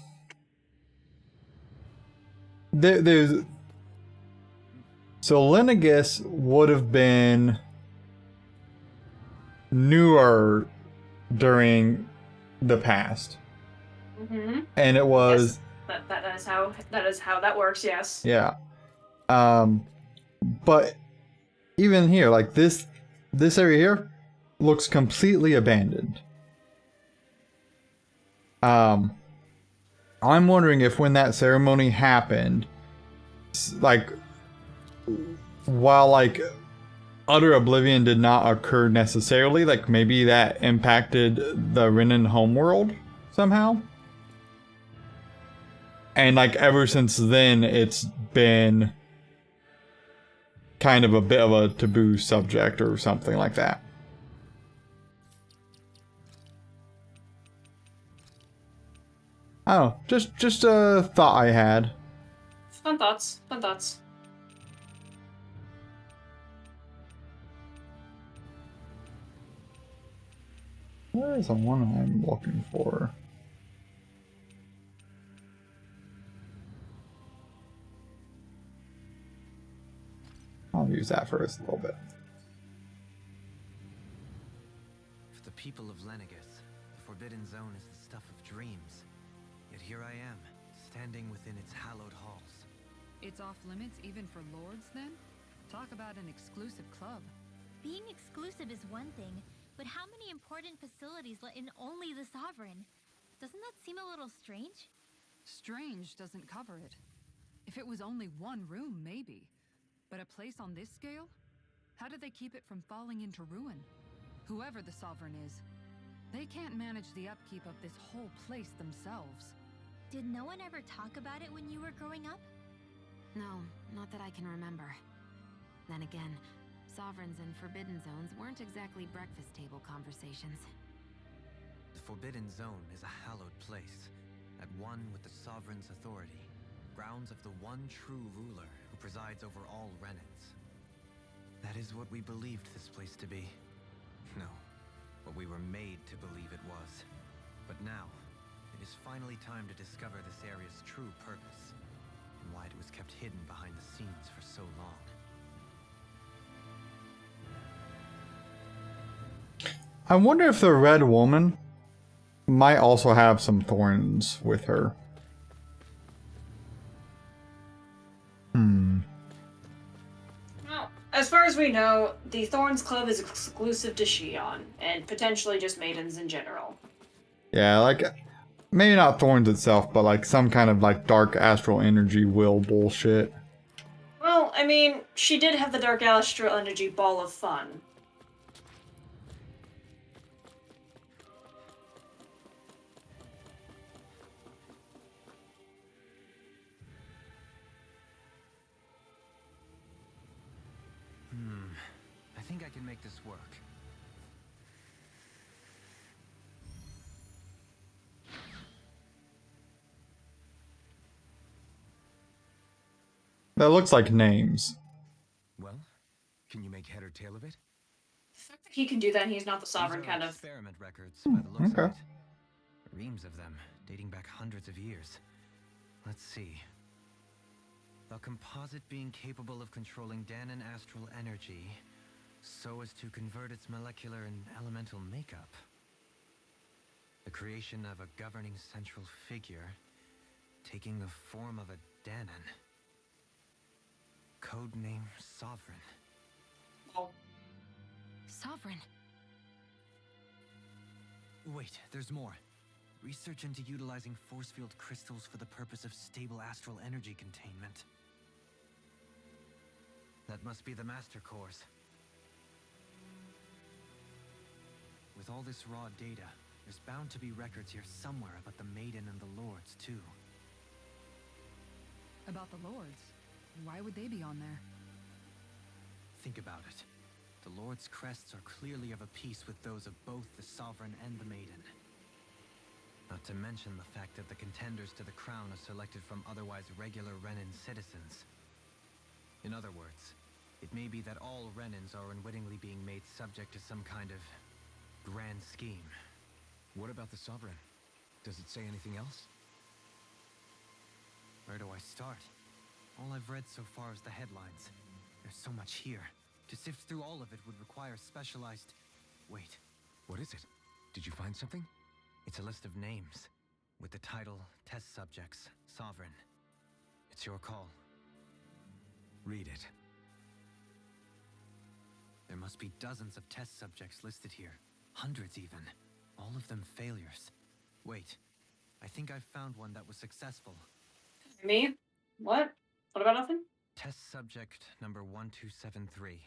there's... So Lenegus would have been newer during the past. Mm-hmm. And it was... Yes, that is how that works, yes. Yeah. But even here, like this area here looks completely abandoned. I'm wondering if when that ceremony happened, like, while like utter oblivion did not occur necessarily, like maybe that impacted the Renan homeworld somehow. And like ever since then, it's been kind of a bit of a taboo subject or something like that. Oh, just a thought I had. Fun thoughts. Fun thoughts. Where is the one I'm looking for? I'll use that for us a little bit. For the people of Lenegus, the Forbidden Zone is the stuff of dreams. Yet here I am, standing within its hallowed halls. It's off limits even for lords, then? Talk about an exclusive club. Being exclusive is one thing, but how many important facilities let in only the Sovereign? Doesn't that seem a little strange? Strange doesn't cover it. If it was only one room, maybe. But a place on this scale? How do they keep it from falling into ruin? Whoever the Sovereign is, they can't manage the upkeep of this whole place themselves. Did no one ever talk about it when you were growing up? No, not that I can remember. Then again, Sovereigns and Forbidden Zones weren't exactly breakfast table conversations. The Forbidden Zone is a hallowed place, at one with the Sovereign's authority, grounds of the one true ruler who presides over all Renans. That is what we believed this place to be. No, what we were made to believe it was. But now, it is finally time to discover this area's true purpose, and why it was kept hidden behind the scenes for so long. I wonder if the Red Woman might also have some thorns with her. Well, as far as we know, the Thorns Club is exclusive to Shion, and potentially just maidens in general. Yeah, like, maybe not thorns itself, but like some kind of like dark astral energy will bullshit. Well, I mean, she did have the Dark Astral Energy Ball of Fun. I think I can make this work. That looks like names. Well, can you make head or tail of it? The fact that he can do that and he's not the Sovereign These are kind of... experiment records by the looks okay. of it. Reams of them, dating back hundreds of years. Let's see. A composite being capable of controlling Danon astral energy so as to convert its molecular and elemental makeup. The creation of a governing central figure taking the form of a Danon. Codename Sovereign. Oh, Sovereign. Wait, there's more. Research into utilizing force field crystals for the purpose of stable astral energy containment. That must be the Master Cores. With all this raw data, there's bound to be records here somewhere about the Maiden and the Lords, too. About the Lords? Why would they be on there? Think about it. The Lord's crests are clearly of a piece with those of both the Sovereign and the Maiden. Not to mention the fact that the contenders to the crown are selected from otherwise regular Renin citizens. In other words, it may be that all Renins are unwittingly being made subject to some kind of grand scheme. What about the Sovereign? Does it say anything else? Where do I start? All I've read so far is the headlines. There's so much here. To sift through all of it would require specialized... Wait. What is it? Did you find something? It's a list of names, with the title Test Subjects, Sovereign. It's your call. Read it. There must be dozens of test subjects listed here. Hundreds even. All of them failures. Wait. I think I've found one that was successful. Me? What? What about nothing? Test subject number 1273.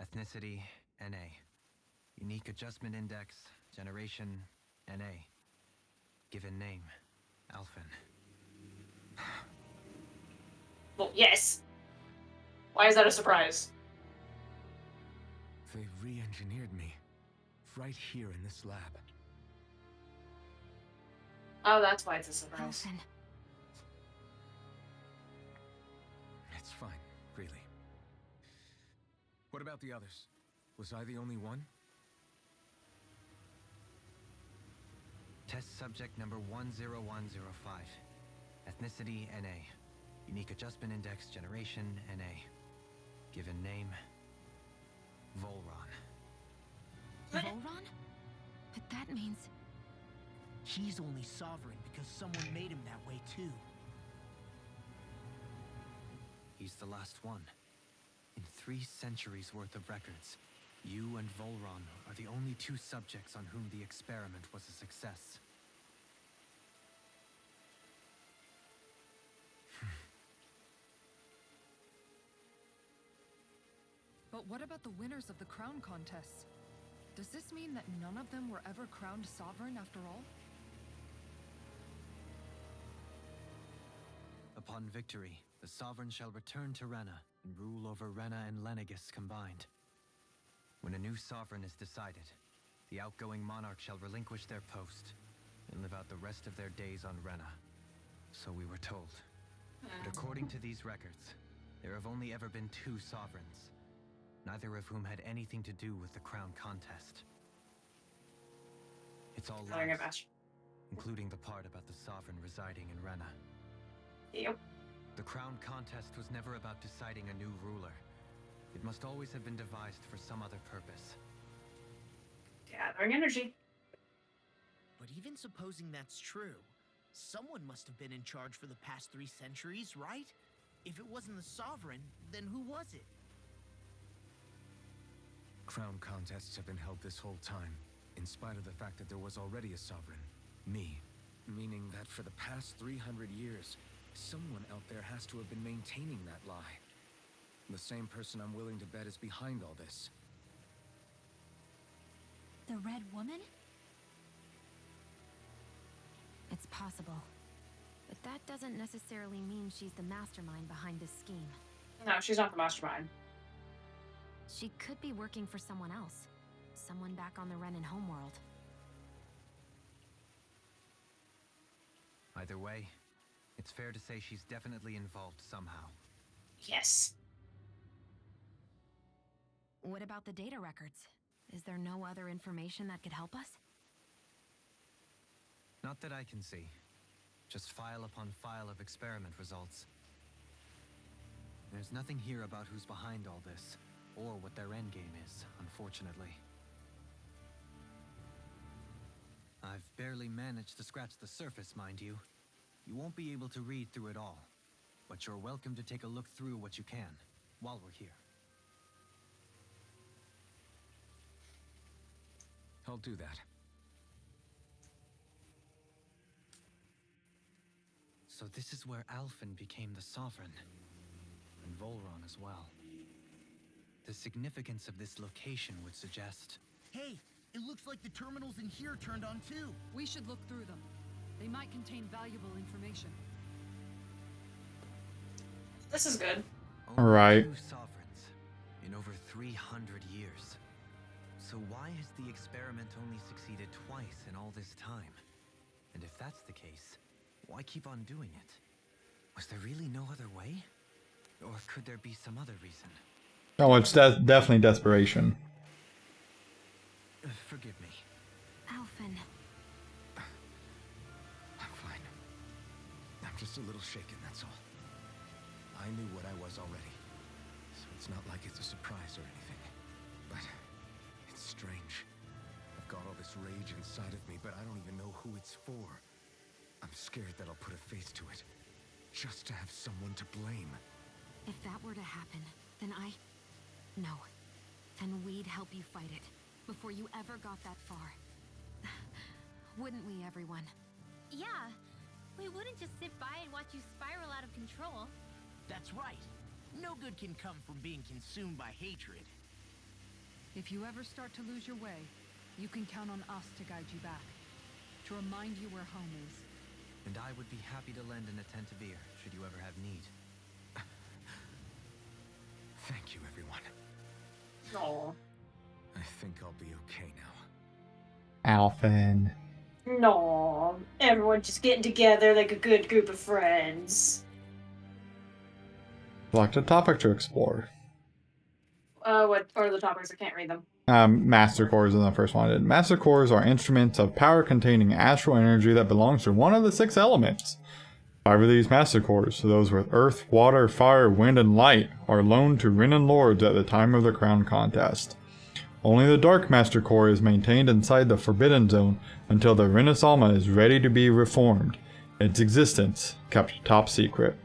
Ethnicity, NA. Unique adjustment index, generation, NA. Given name, Alphen. Well, yes. Why is that a surprise? They re-engineered me. Right here in this lab. Oh, that's why it's a surprise. Alphen. It's fine, really. What about the others? Was I the only one? Test subject number 10105. Ethnicity, NA. Unique adjustment index, generation, NA. Given name, Volron. Volron? But that means... He's only sovereign because someone made him that way too. He's the last one. In 3 centuries worth of records, you and Volron are the only 2 subjects on whom the experiment was a success. But what about the winners of the crown contests? Does this mean that none of them were ever crowned sovereign after all? Upon victory, the Sovereign shall return to Rena and rule over Rena and Lenegis combined. When a new Sovereign is decided, the outgoing monarch shall relinquish their post and live out the rest of their days on Rena. So we were told. But according to these records, there have only ever been 2 Sovereigns, neither of whom had anything to do with the crown contest. It's all lies, including the part about the Sovereign residing in Rena. Yep. The crown contest was never about deciding a new ruler. It must always have been devised for some other purpose. Gathering energy. But even supposing that's true, someone must have been in charge for the past 3 centuries, right? If it wasn't the Sovereign, then who was it? Crown contests have been held this whole time, in spite of the fact that there was already a Sovereign. Me. Meaning that for the past 300 years, someone out there has to have been maintaining that lie. The same person I'm willing to bet is behind all this. The Red Woman? It's possible. But that doesn't necessarily mean she's the mastermind behind this scheme. No, she's not the mastermind. She could be working for someone else. Someone back on the Renin homeworld. Either way, it's fair to say she's definitely involved somehow. Yes. What about the data records? Is there no other information that could help us? Not that I can see. Just file upon file of experiment results. There's nothing here about who's behind all this, or what their endgame is, unfortunately. I've barely managed to scratch the surface, mind you. You won't be able to read through it all, but you're welcome to take a look through what you can, while we're here. I'll do that. So this is where Alphen became the sovereign, and Volron as well. The significance of this location would suggest... Hey, it looks like the terminals in here turned on too. We should look through them. They might contain valuable information. This is good. Only Right. 2 sovereigns in over 300 years. So why has the experiment only succeeded twice in all this time? And if that's the case, why keep on doing it? Was there really no other way? Or could there be some other reason? Oh, it's definitely desperation. Forgive me. Alphen. I'm fine. I'm just a little shaken, that's all. I knew what I was already, so it's not like it's a surprise or anything. But it's strange. I've got all this rage inside of me, but I don't even know who it's for. I'm scared that I'll put a face to it, just to have someone to blame. If that were to happen, then No. Then we'd help you fight it, before you ever got that far. Wouldn't we, everyone? Yeah, we wouldn't just sit by and watch you spiral out of control. That's right. No good can come from being consumed by hatred. If you ever start to lose your way, you can count on us to guide you back. To remind you where home is. And I would be happy to lend an attentive ear, should you ever have need. Thank you, everyone. No. I think I'll be okay now. Alphen. No. Everyone just getting together like a good group of friends. Select a topic to explore. What are the topics? I can't read them. Master cores is the first one I did. Master cores are instruments of power containing astral energy that belongs to one of the 6 elements. 5 of these master cores, those with earth, water, fire, wind, and light, are loaned to Rinnan lords at the time of the crown contest. Only the Dark Master Core is maintained inside the Forbidden Zone until the Rinnas Alma is ready to be reformed, its existence kept top secret.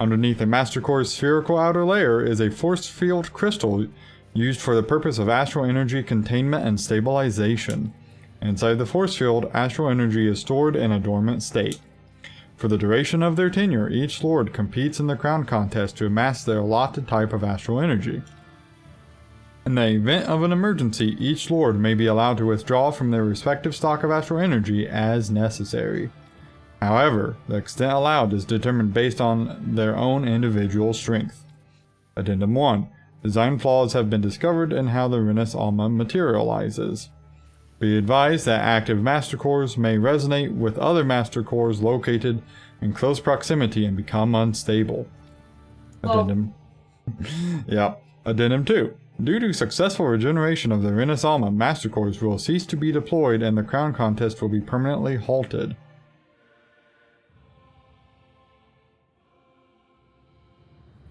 Underneath the Master Core's spherical outer layer is a force field crystal used for the purpose of astral energy containment and stabilization. Inside the force field, astral energy is stored in a dormant state. For the duration of their tenure, each lord competes in the crown contest to amass their allotted type of astral energy. In the event of an emergency, each lord may be allowed to withdraw from their respective stock of astral energy as necessary. However, the extent allowed is determined based on their own individual strength. Addendum 1. Design flaws have been discovered in how the Rinnas Alma materializes. Be advised that active master cores may resonate with other master cores located in close proximity and become unstable. Addendum. Yep. Addendum 2. Due to successful regeneration of the Rinnas Alma, master cores will cease to be deployed and the crown contest will be permanently halted.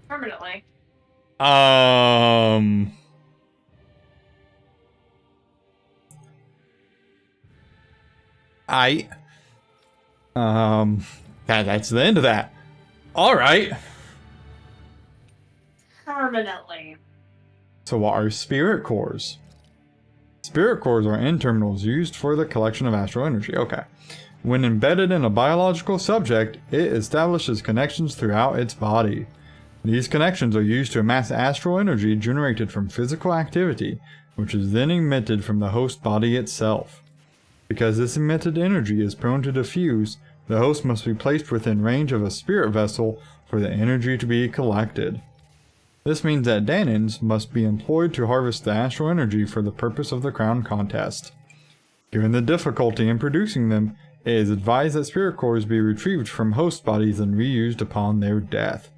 Permanently. That's the end of that. Alright. Permanently. So what are spirit cores? Spirit cores are end terminals used for the collection of astral energy. Okay. When embedded in a biological subject, it establishes connections throughout its body. These connections are used to amass astral energy generated from physical activity, which is then emitted from the host body itself. Because this emitted energy is prone to diffuse, the host must be placed within range of a spirit vessel for the energy to be collected. This means that Danins must be employed to harvest the astral energy for the purpose of the crown contest. Given the difficulty in producing them, it is advised that spirit cores be retrieved from host bodies and reused upon their death.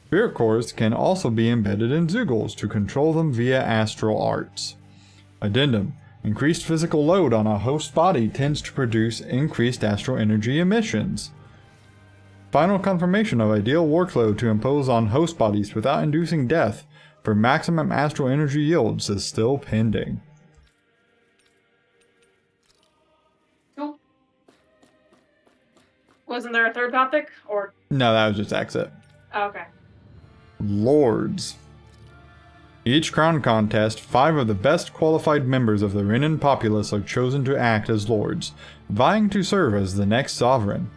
Spirit cores can also be embedded in Zeugles to control them via astral arts. Addendum. Increased physical load on a host body tends to produce increased astral energy emissions. Final confirmation of ideal workload to impose on host bodies without inducing death for maximum astral energy yields is still pending. Cool. Wasn't there a third topic? Or No, that was just exit. okay. Lords. Each crown contest, 5 of the best qualified members of the Rinnan populace are chosen to act as lords, vying to serve as the next sovereign.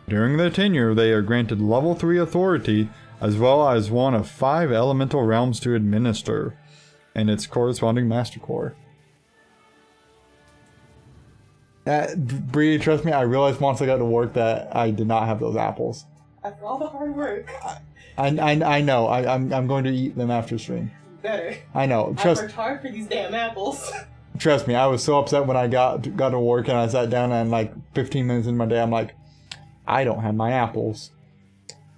During their tenure, they are granted level 3 authority, as well as one of 5 elemental realms to administer, and its corresponding Master Core. Bree, trust me, I realized once I got to work that I did not have those apples. After all the hard work. I know. I'm going to eat them after stream. Better. I know. I worked hard for these damn apples. Trust me, I was so upset when I got to work and I sat down and like 15 minutes into my day, I'm like, I don't have my apples.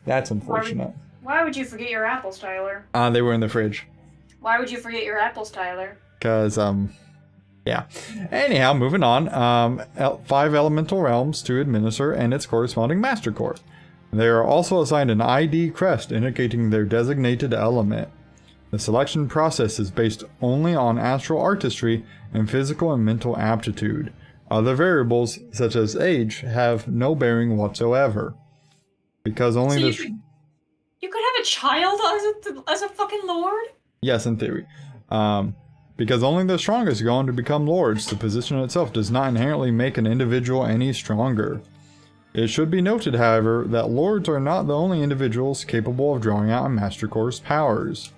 That's unfortunate. Why would you forget your apples, Tyler? They were in the fridge. Why would you forget your apples, Tyler? Because, yeah. Anyhow, moving on. 5 elemental realms to administer and its corresponding Master Core. They are also assigned an ID crest indicating their designated element. The selection process is based only on astral artistry and physical and mental aptitude. Other variables, such as age, have no bearing whatsoever. Because only so you could have a child as a fucking lord? Yes, in theory. Because only the strongest go on to become lords, the position itself does not inherently make an individual any stronger. It should be noted, however, that lords are not the only individuals capable of drawing out a Master Core's powers.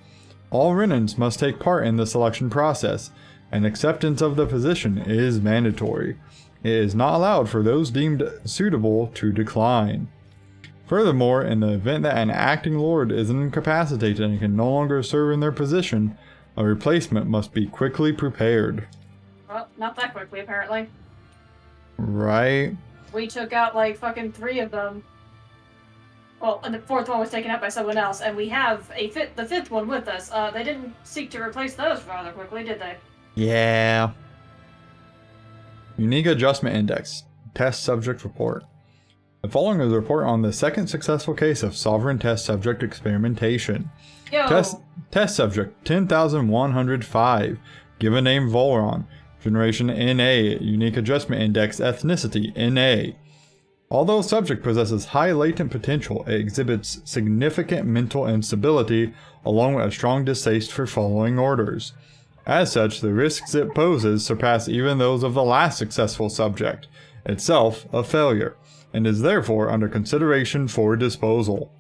All Renans must take part in the selection process, and acceptance of the position is mandatory. It is not allowed for those deemed suitable to decline. Furthermore, in the event that an acting lord is incapacitated and can no longer serve in their position, a replacement must be quickly prepared. Well, not that quickly, apparently. Right? We took out like fucking 3 of them. Well, and the 4th one was taken out by someone else, and we have the 5th one with us. They didn't seek to replace those rather quickly, did they? Yeah. Unique Adjustment Index. Test Subject Report. The following is a report on the second successful case of Sovereign Test Subject Experimentation. Yo. Test Subject 10,105. Given name Volron. Generation NA. Unique Adjustment Index Ethnicity NA. Although subject possesses high latent potential, it exhibits significant mental instability along with a strong distaste for following orders. As such, the risks it poses surpass even those of the last successful subject, itself a failure, and is therefore under consideration for disposal.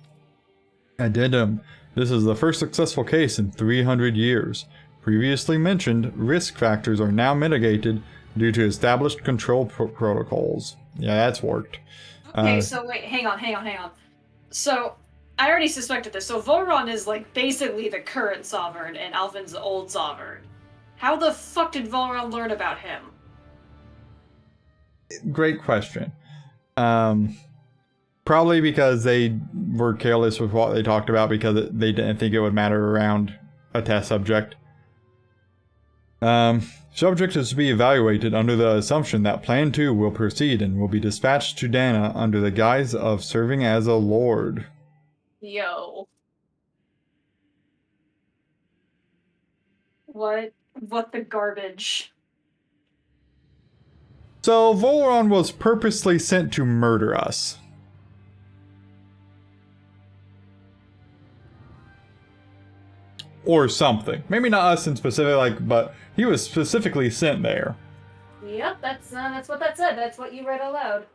Addendum. This is the first successful case in 300 years. Previously mentioned risk factors are now mitigated due to established control protocols. Yeah, that's worked. Okay, so wait, hang on. So, I already suspected this. So Volron is like basically the current sovereign and Alvin's the old sovereign. How the fuck did Volron learn about him? Great question. Probably because they were careless with what they talked about because they didn't think it would matter around a test subject. Subject is to be evaluated under the assumption that Plan 2 will proceed and will be dispatched to Dana under the guise of serving as a lord. Yo. What the garbage? So Volron was purposely sent to murder us. Or something. Maybe not us in specific, but he was specifically sent there. Yep, that's what that said. That's what you read aloud.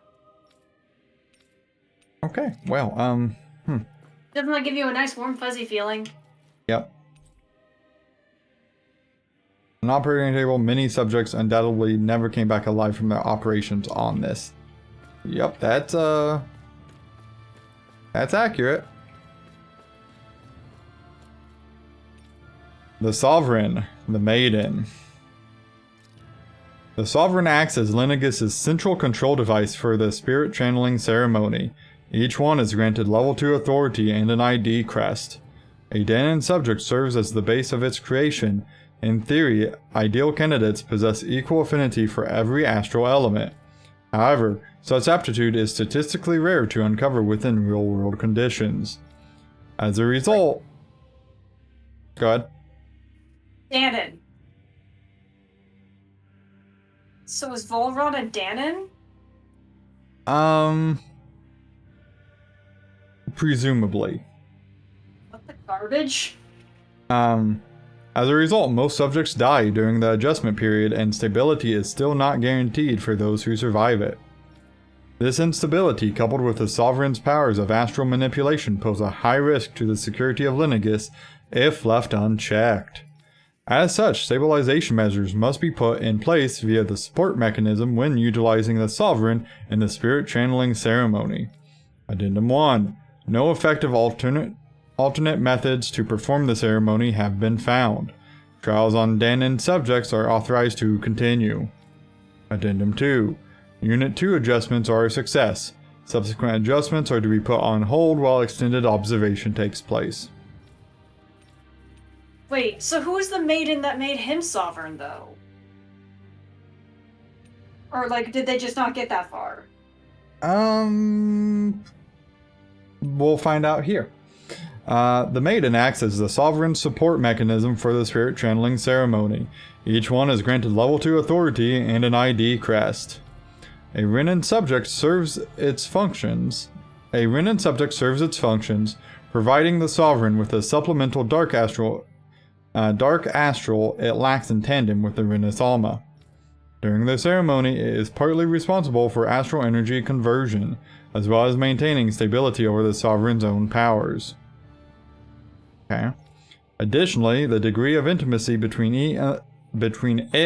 Okay, well, Doesn't that give you a nice warm fuzzy feeling? Yep. An operating table, many subjects undoubtedly never came back alive from their operations on this. Yep, that's accurate. The Sovereign, the Maiden. The Sovereign acts as Lenegis' central control device for the spirit channeling ceremony. Each one is granted level 2 authority and an ID crest. A Danan subject serves as the base of its creation. In theory, ideal candidates possess equal affinity for every astral element. However, such aptitude is statistically rare to uncover within real-world conditions. As a result... Go ahead. Danon. So is Volron a Danon? Presumably. What the garbage? As a result, most subjects die during the adjustment period, and stability is still not guaranteed for those who survive it. This instability, coupled with the Sovereign's powers of astral manipulation, pose a high risk to the security of Lenegis if left unchecked. As such, stabilization measures must be put in place via the support mechanism when utilizing the Sovereign in the Spirit Channeling Ceremony. Addendum 1. No effective alternate methods to perform the ceremony have been found. Trials on Danon subjects are authorized to continue. Addendum 2. Unit 2 adjustments are a success. Subsequent adjustments are to be put on hold while extended observation takes place. Wait, so who is the maiden that made him sovereign, though? Or, like, did they just not get that far? We'll find out here. The maiden acts as the sovereign support mechanism for the spirit channeling ceremony. Each one is granted level 2 authority and an ID crest. A Renin subject serves its functions, providing the sovereign with a supplemental dark astral it lacks in tandem with the Renis Alma. During the ceremony, it is partly responsible for astral energy conversion, as well as maintaining stability over the sovereign's own powers. Okay. Additionally, the degree of intimacy between it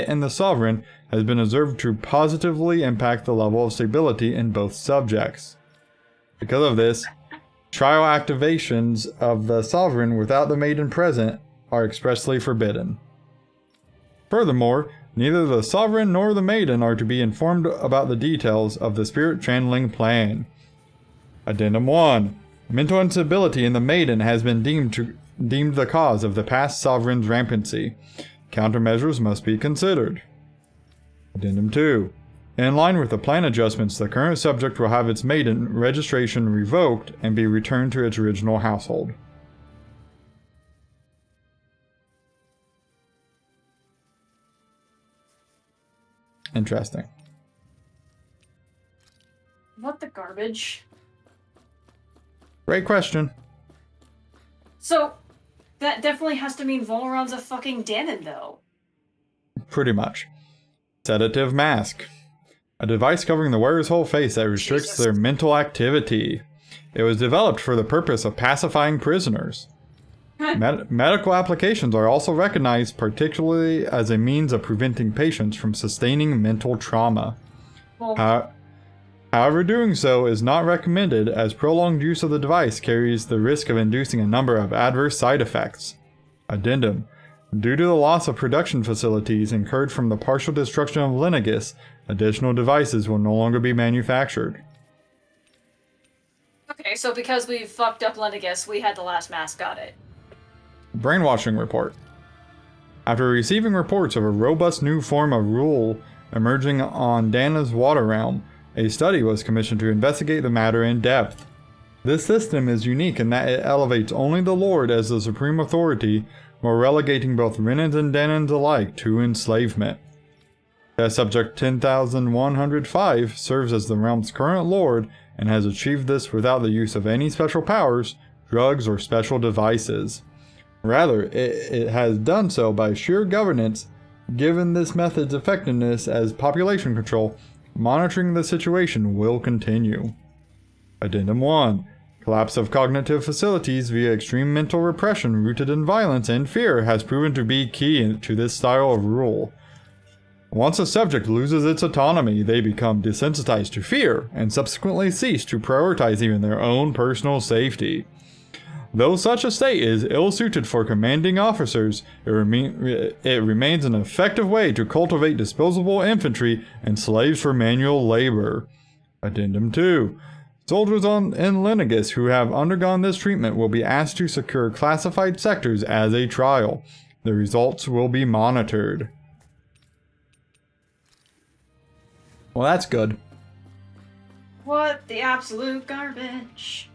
and the sovereign has been observed to positively impact the level of stability in both subjects. Because of this, trial activations of the sovereign without the maiden present are expressly forbidden. Furthermore, neither the sovereign nor the maiden are to be informed about the details of the spirit channeling plan. Addendum 1. Mental instability in the maiden has been deemed the cause of the past sovereign's rampancy. Countermeasures must be considered. Addendum 2. In line with the plan adjustments, the current subject will have its maiden registration revoked and be returned to its original household. Interesting. What the garbage? Great question. So, that definitely has to mean Volron's a fucking Danon, though. Pretty much. Sedative mask. A device covering the wearer's whole face that restricts their mental activity. It was developed for the purpose of pacifying prisoners. Medical applications are also recognized, particularly as a means of preventing patients from sustaining mental trauma. However, doing so is not recommended, as prolonged use of the device carries the risk of inducing a number of adverse side effects. Addendum. Due to the loss of production facilities incurred from the partial destruction of Lenegis, additional devices will no longer be manufactured. Okay, so because we fucked up Lenegis, we had the last mask, got it. Brainwashing report. After receiving reports of a robust new form of rule emerging on Dana's water realm, a study was commissioned to investigate the matter in depth. This system is unique in that it elevates only the Lord as the supreme authority, while relegating both Renans and Danans alike to enslavement. Test Subject 10,105 serves as the realm's current Lord and has achieved this without the use of any special powers, drugs, or special devices. Rather, it has done so by sheer governance. Given this method's effectiveness as population control, monitoring the situation will continue. Addendum 1. Collapse of cognitive facilities via extreme mental repression rooted in violence and fear has proven to be key to this style of rule. Once a subject loses its autonomy, they become desensitized to fear and subsequently cease to prioritize even their own personal safety. Though such a state is ill-suited for commanding officers, it remains an effective way to cultivate disposable infantry and slaves for manual labor. Addendum 2. Soldiers in Lenegis who have undergone this treatment will be asked to secure classified sectors as a trial. The results will be monitored. Well, that's good. What the absolute garbage?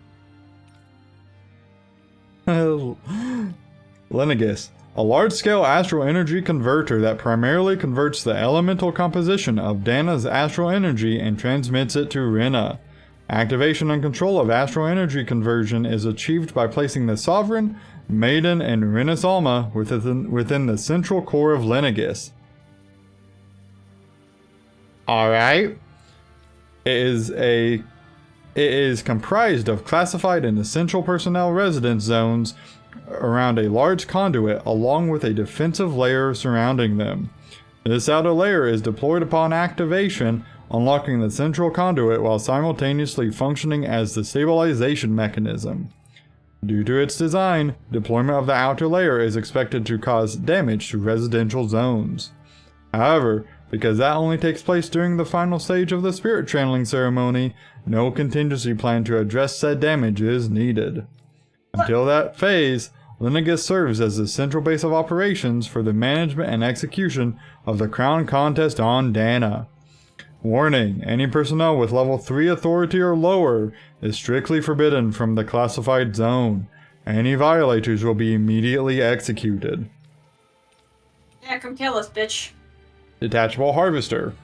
Lenegis, a large-scale astral energy converter that primarily converts the elemental composition of Dana's astral energy and transmits it to Rena. Activation and control of astral energy conversion is achieved by placing the Sovereign, Maiden, and Renis Alma within the central core of Lenegis. Alright. It is comprised of classified and essential personnel residence zones around a large conduit along with a defensive layer surrounding them. This outer layer is deployed upon activation, unlocking the central conduit while simultaneously functioning as the stabilization mechanism. Due to its design, deployment of the outer layer is expected to cause damage to residential zones. However, because that only takes place during the final stage of the spirit channeling ceremony, no contingency plan to address said damage is needed. Until that phase, Lenegis serves as the central base of operations for the management and execution of the crown contest on Dana. Warning, any personnel with level 3 authority or lower is strictly forbidden from the classified zone. Any violators will be immediately executed. Yeah, come kill us, bitch. Detachable Harvester.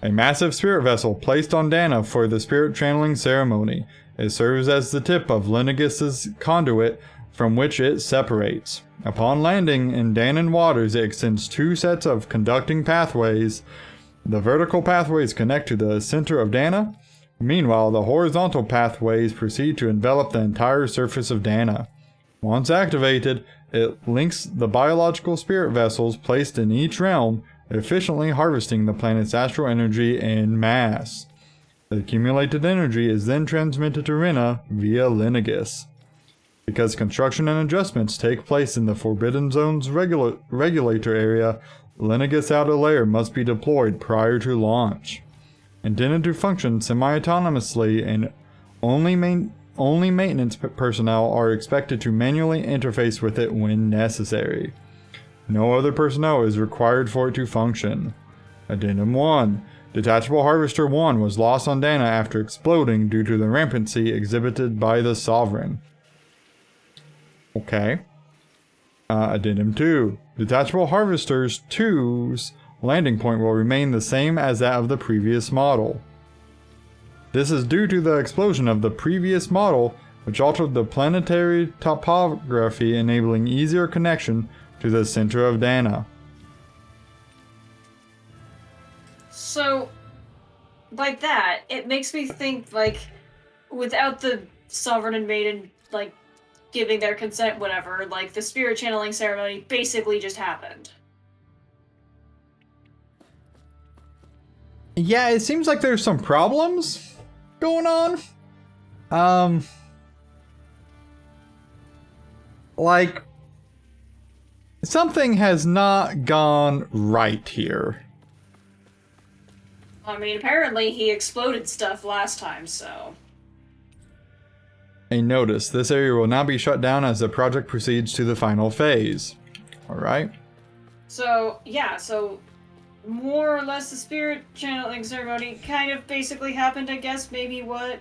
A massive spirit vessel placed on Dana for the spirit channeling ceremony. It serves as the tip of Lenegis' conduit from which it separates. Upon landing in Danan waters, it extends 2 sets of conducting pathways. The vertical pathways connect to the center of Dana. Meanwhile, the horizontal pathways proceed to envelop the entire surface of Dana. Once activated, it links the biological spirit vessels placed in each realm, efficiently harvesting the planet's astral energy en masse. The accumulated energy is then transmitted to Rena via Lenegis. Because construction and adjustments take place in the Forbidden Zone's regulator area, Lenegis outer layer must be deployed prior to launch. Intended to function semi-autonomously, and only maintenance personnel are expected to manually interface with it when necessary. No other personnel is required for it to function. Addendum 1. Detachable Harvester 1 was lost on Dana after exploding due to the rampancy exhibited by the Sovereign. Okay. Addendum 2. Detachable Harvesters 2's landing point will remain the same as that of the previous model. This is due to the explosion of the previous model, which altered the planetary topography, enabling easier connection to the center of Dana. So, like that, it makes me think, like, without the Sovereign and Maiden, like, giving their consent, whatever, like, the spirit channeling ceremony basically just happened. Yeah, it seems like there's some problems going on. Like, something has not gone right here. I mean, apparently he exploded stuff last time, so... A notice, this area will now be shut down as the project proceeds to the final phase. Alright? So, yeah, so... more or less the spirit channeling ceremony kind of basically happened, I guess, maybe what?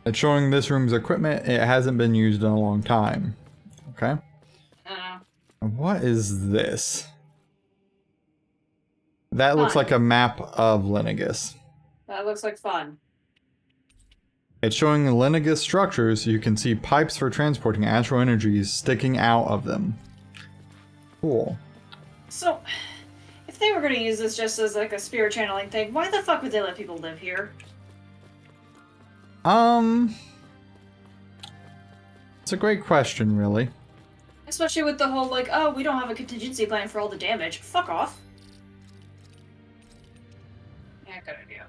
It's showing this room's equipment, it hasn't been used in a long time. Okay? What is this? That looks like a map of Lenegis. That looks like fun. It's showing the Lenegis structures. You can see pipes for transporting astral energies sticking out of them. Cool. So, if they were going to use this just as like a spirit channeling thing, why the fuck would they let people live here? It's a great question, really. Especially with the whole, like, oh, we don't have a contingency plan for all the damage. Fuck off. Yeah, good idea.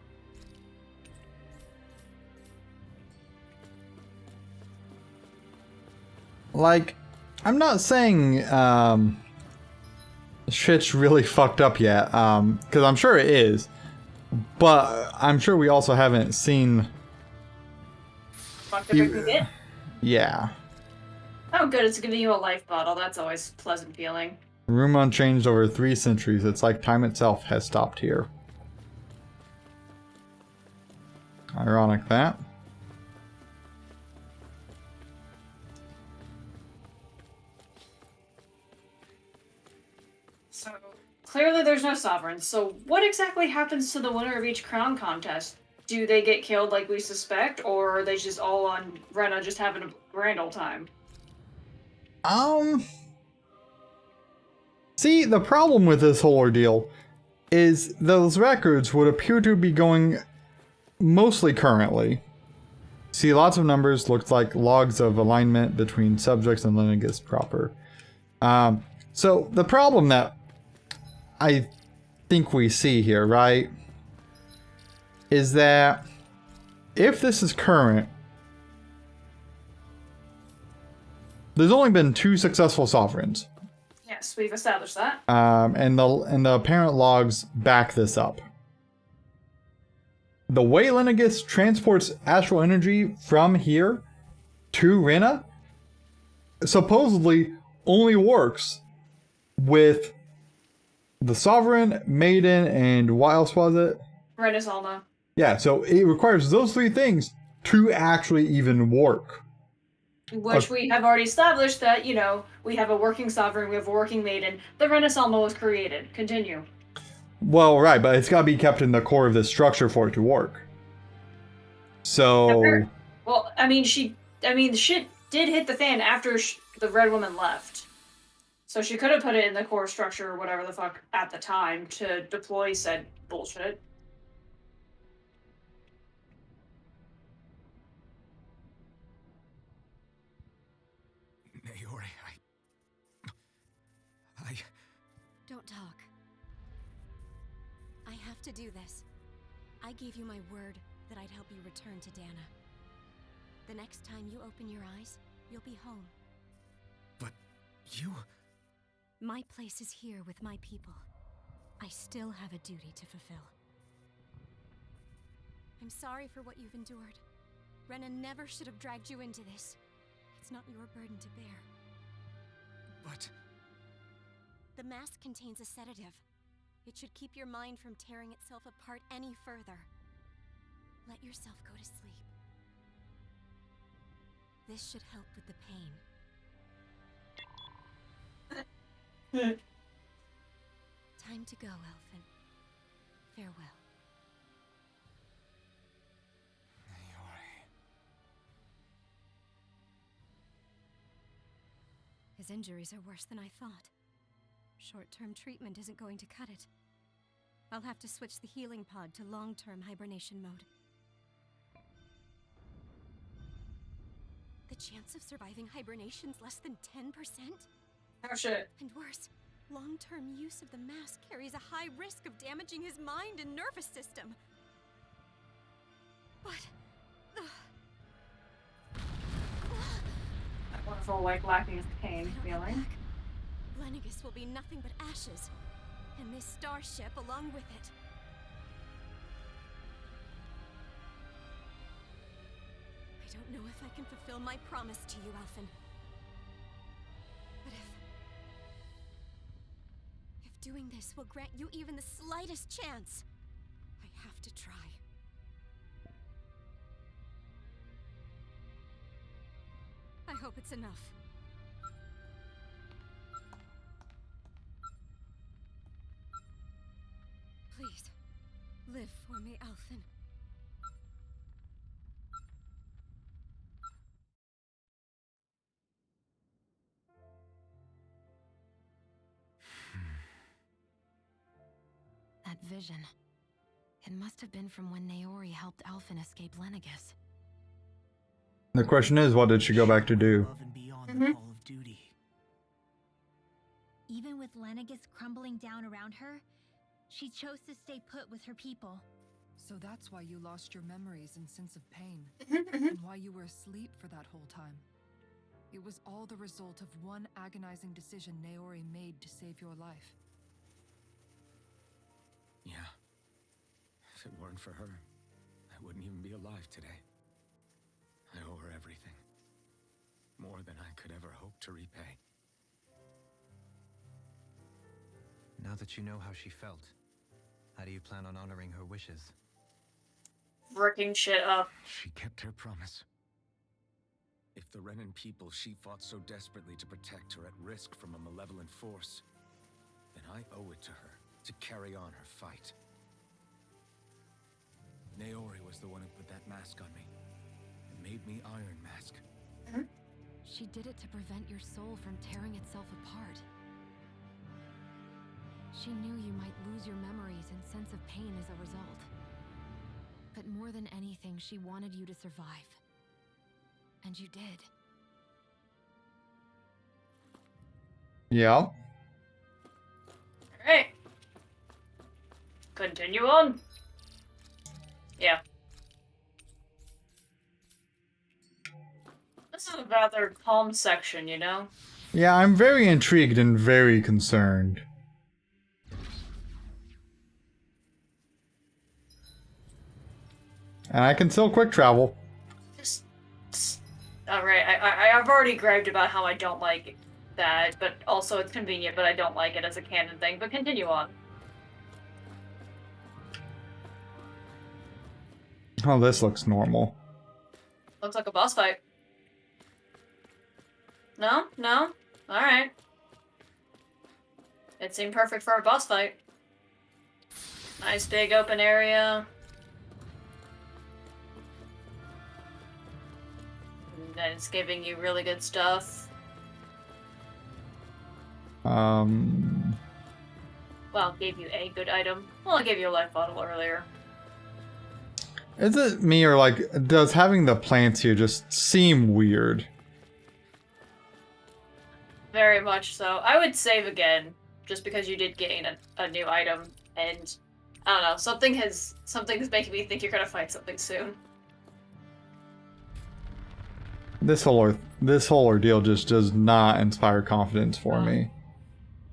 Like, I'm not saying, shit's really fucked up yet, because I'm sure it is. But I'm sure we also haven't seen... Fucked up it can get? Yeah. Oh, good, it's giving you a life bottle. That's always a pleasant feeling. Room unchanged over 3 centuries. It's like time itself has stopped here. Ironic that. So, clearly there's no sovereign. So, what exactly happens to the winner of each crown contest? Do they get killed like we suspect, or are they just all on Rena just having a grand old time? See, the problem with this whole ordeal is those records would appear to be going mostly currently. See lots of numbers, looks like logs of alignment between subjects and lineages proper. So the problem that I think we see here, right, is that if this is current, there's only been 2 successful sovereigns. Yes, we've established that. And the apparent logs back this up. The way Lineagus transports astral energy from here to Rena supposedly only works with the Sovereign, Maiden, and what else was it? Rena's Alma. Yeah, so it requires those 3 things to actually even work. Which we have already established that, you know, we have a working Sovereign, we have a working Maiden. The Rena's Alma was created. Continue. Well, right, but it's got to be kept in the core of this structure for it to work. So... Well, I mean, the shit did hit the fan after the Red Woman left. So she could have put it in the core structure or whatever the fuck at the time to deploy said bullshit. Naori, I... Don't talk. I have to do this. I gave you my word that I'd help you return to Dana. The next time you open your eyes, you'll be home. But you... My place is here with my people. I still have a duty to fulfill. I'm sorry for what you've endured. Rena never should have dragged you into this. It's not your burden to bear. But... The mask contains a sedative. It should keep your mind from tearing itself apart any further. Let yourself go to sleep. This should help with the pain. Time to go, Elfin. Farewell. His injuries are worse than I thought. Short-term treatment isn't going to cut it. I'll have to switch the healing pod to long-term hibernation mode. The chance of surviving hibernation's less than 10%? Oh shit. And worse, long-term use of the mask carries a high risk of damaging his mind and nervous system. But... That wonderful, like, lacking his pain feeling. Lenegus will be nothing but ashes, and this starship along with it. I don't know if I can fulfill my promise to you, Elfin. But if doing this will grant you even the slightest chance, I have to try. I hope it's enough. Please, live for me, Elfin. That vision. It must have been from when Naori helped Alphen escape Lenegus. The question is, what did she go back to do? Above and beyond the call of duty. Even with Lenegus crumbling down around her, she chose to stay put with her people. So that's why you lost your memories and sense of pain, and why you were asleep for that whole time. It was all the result of one agonizing decision Naori made to save your life. Yeah. If it weren't for her, I wouldn't even be alive today. I owe her everything. More than I could ever hope to repay. Now that you know how she felt, how do you plan on honoring her wishes? Bricking shit up. She kept her promise. If the Renan people she fought so desperately to protect are at risk from a malevolent force, then I owe it to her to carry on her fight. Naori was the one who put that mask on me. It made me Iron Mask. She did it to prevent your soul from tearing itself apart. She knew you might lose your memories and sense of pain as a result. But more than anything, she wanted you to survive. And you did. Yeah. Alright. Continue on. Yeah. This is a rather calm section, you know? Yeah, I'm very intrigued and very concerned. And I can still quick travel. Just alright, I've already griped about how I don't like that, but also it's convenient, but I don't like it as a canon thing, but continue on. Oh, this looks normal. Looks like a boss fight. No? No? Alright. It seemed perfect for a boss fight. Nice big open area. And it's giving you really good stuff. Well, it gave you a good item. Well, I gave you a life bottle earlier. Is it me or like, does having the plants here just seem weird? Very much so. I would save again, just because you did gain a new item, and I don't know, something's making me think you're gonna fight something soon. This whole ordeal just does not inspire confidence for me.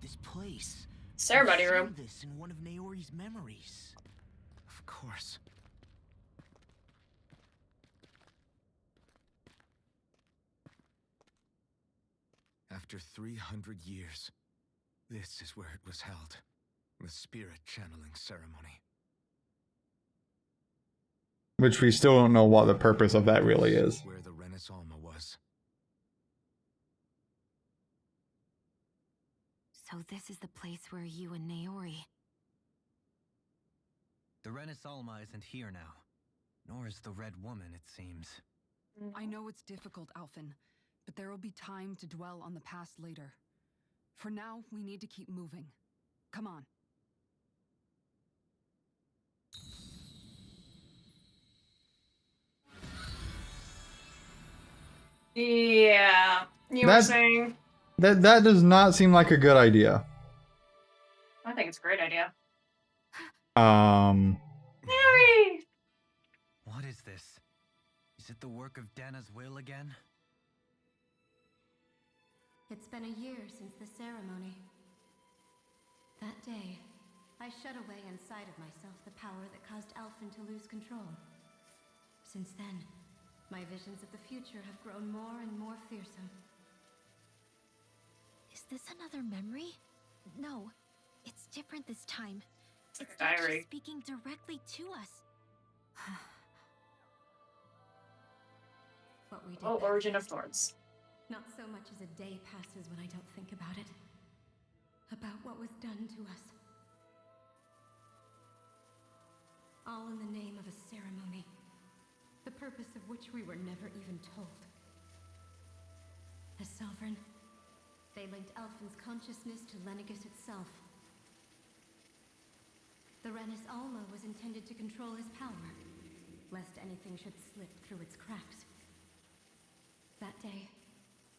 This place. Ceremony I saw room. this in one of Naori's memories. Of course. After 300 years, this is where it was held. The spirit channeling ceremony. Which we still don't know what the purpose of that really is. Where the Renaissance was. So this is the place where you and Naori... The Renaissance isn't here now. Nor is the Red Woman, it seems. I know it's difficult, Alphen, but there will be time to dwell on the past later. For now, we need to keep moving. Come on. Yeah, you were saying? That does not seem like a good idea. I think it's a great idea. Mary! What is this? Is it the work of Dana's will again? It's been a year since the ceremony. That day, I shut away inside of myself the power that caused Alphen to lose control. Since then, my visions of the future have grown more and more fearsome. Is this another memory? No, it's different this time. It's It's like diary. she's speaking directly to us. What we did Oh, back Origin then. of Thorns. Not so much as a day passes when I don't think about it. About what was done to us. All in the name of a ceremony. The purpose of which we were never even told. As sovereign, they linked Alphen's consciousness to Lenegis itself. The Renis Alma was intended to control his power, lest anything should slip through its cracks. That day,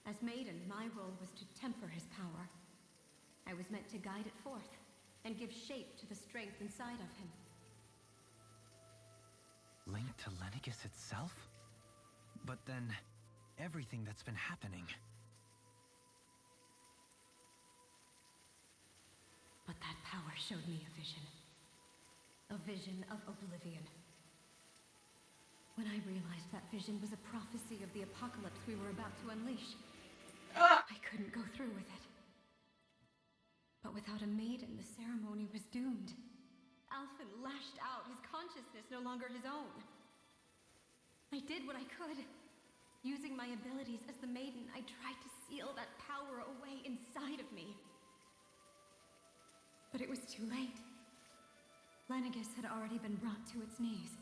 as Maiden, my role was to temper his power. I was meant to guide it forth, and give shape to the strength inside of him. Linked to Lenegis itself? But then, everything that's been happening... But that power showed me a vision. A vision of oblivion. When I realized that vision was a prophecy of the apocalypse we were about to unleash, I couldn't go through with it. But without a maiden, the ceremony was doomed. Alphen lashed out, his consciousness no longer his own. I did what I could. Using my abilities as the maiden, I tried to seal that power away inside of me. But it was too late. Lenegis had already been brought to its knees.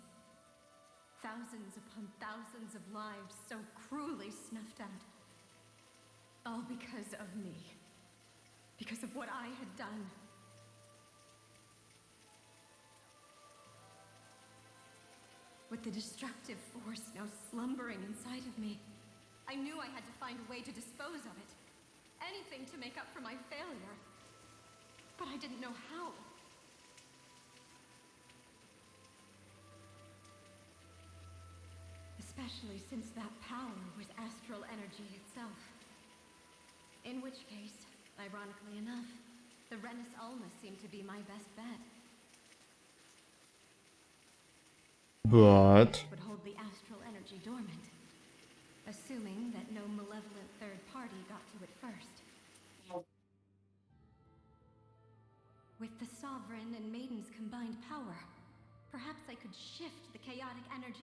Thousands upon thousands of lives so cruelly snuffed out. All because of me. Because of what I had done. the destructive force now slumbering inside of me. I knew I had to find a way to dispose of it. Anything to make up for my failure. But I didn't know how. Especially since that power was astral energy itself. In which case, ironically enough, the Renus Alma seemed to be my best bet. But Would hold the astral energy dormant, assuming that no malevolent third party got to it first. With the Sovereign and Maiden's combined power, perhaps I could shift the chaotic energy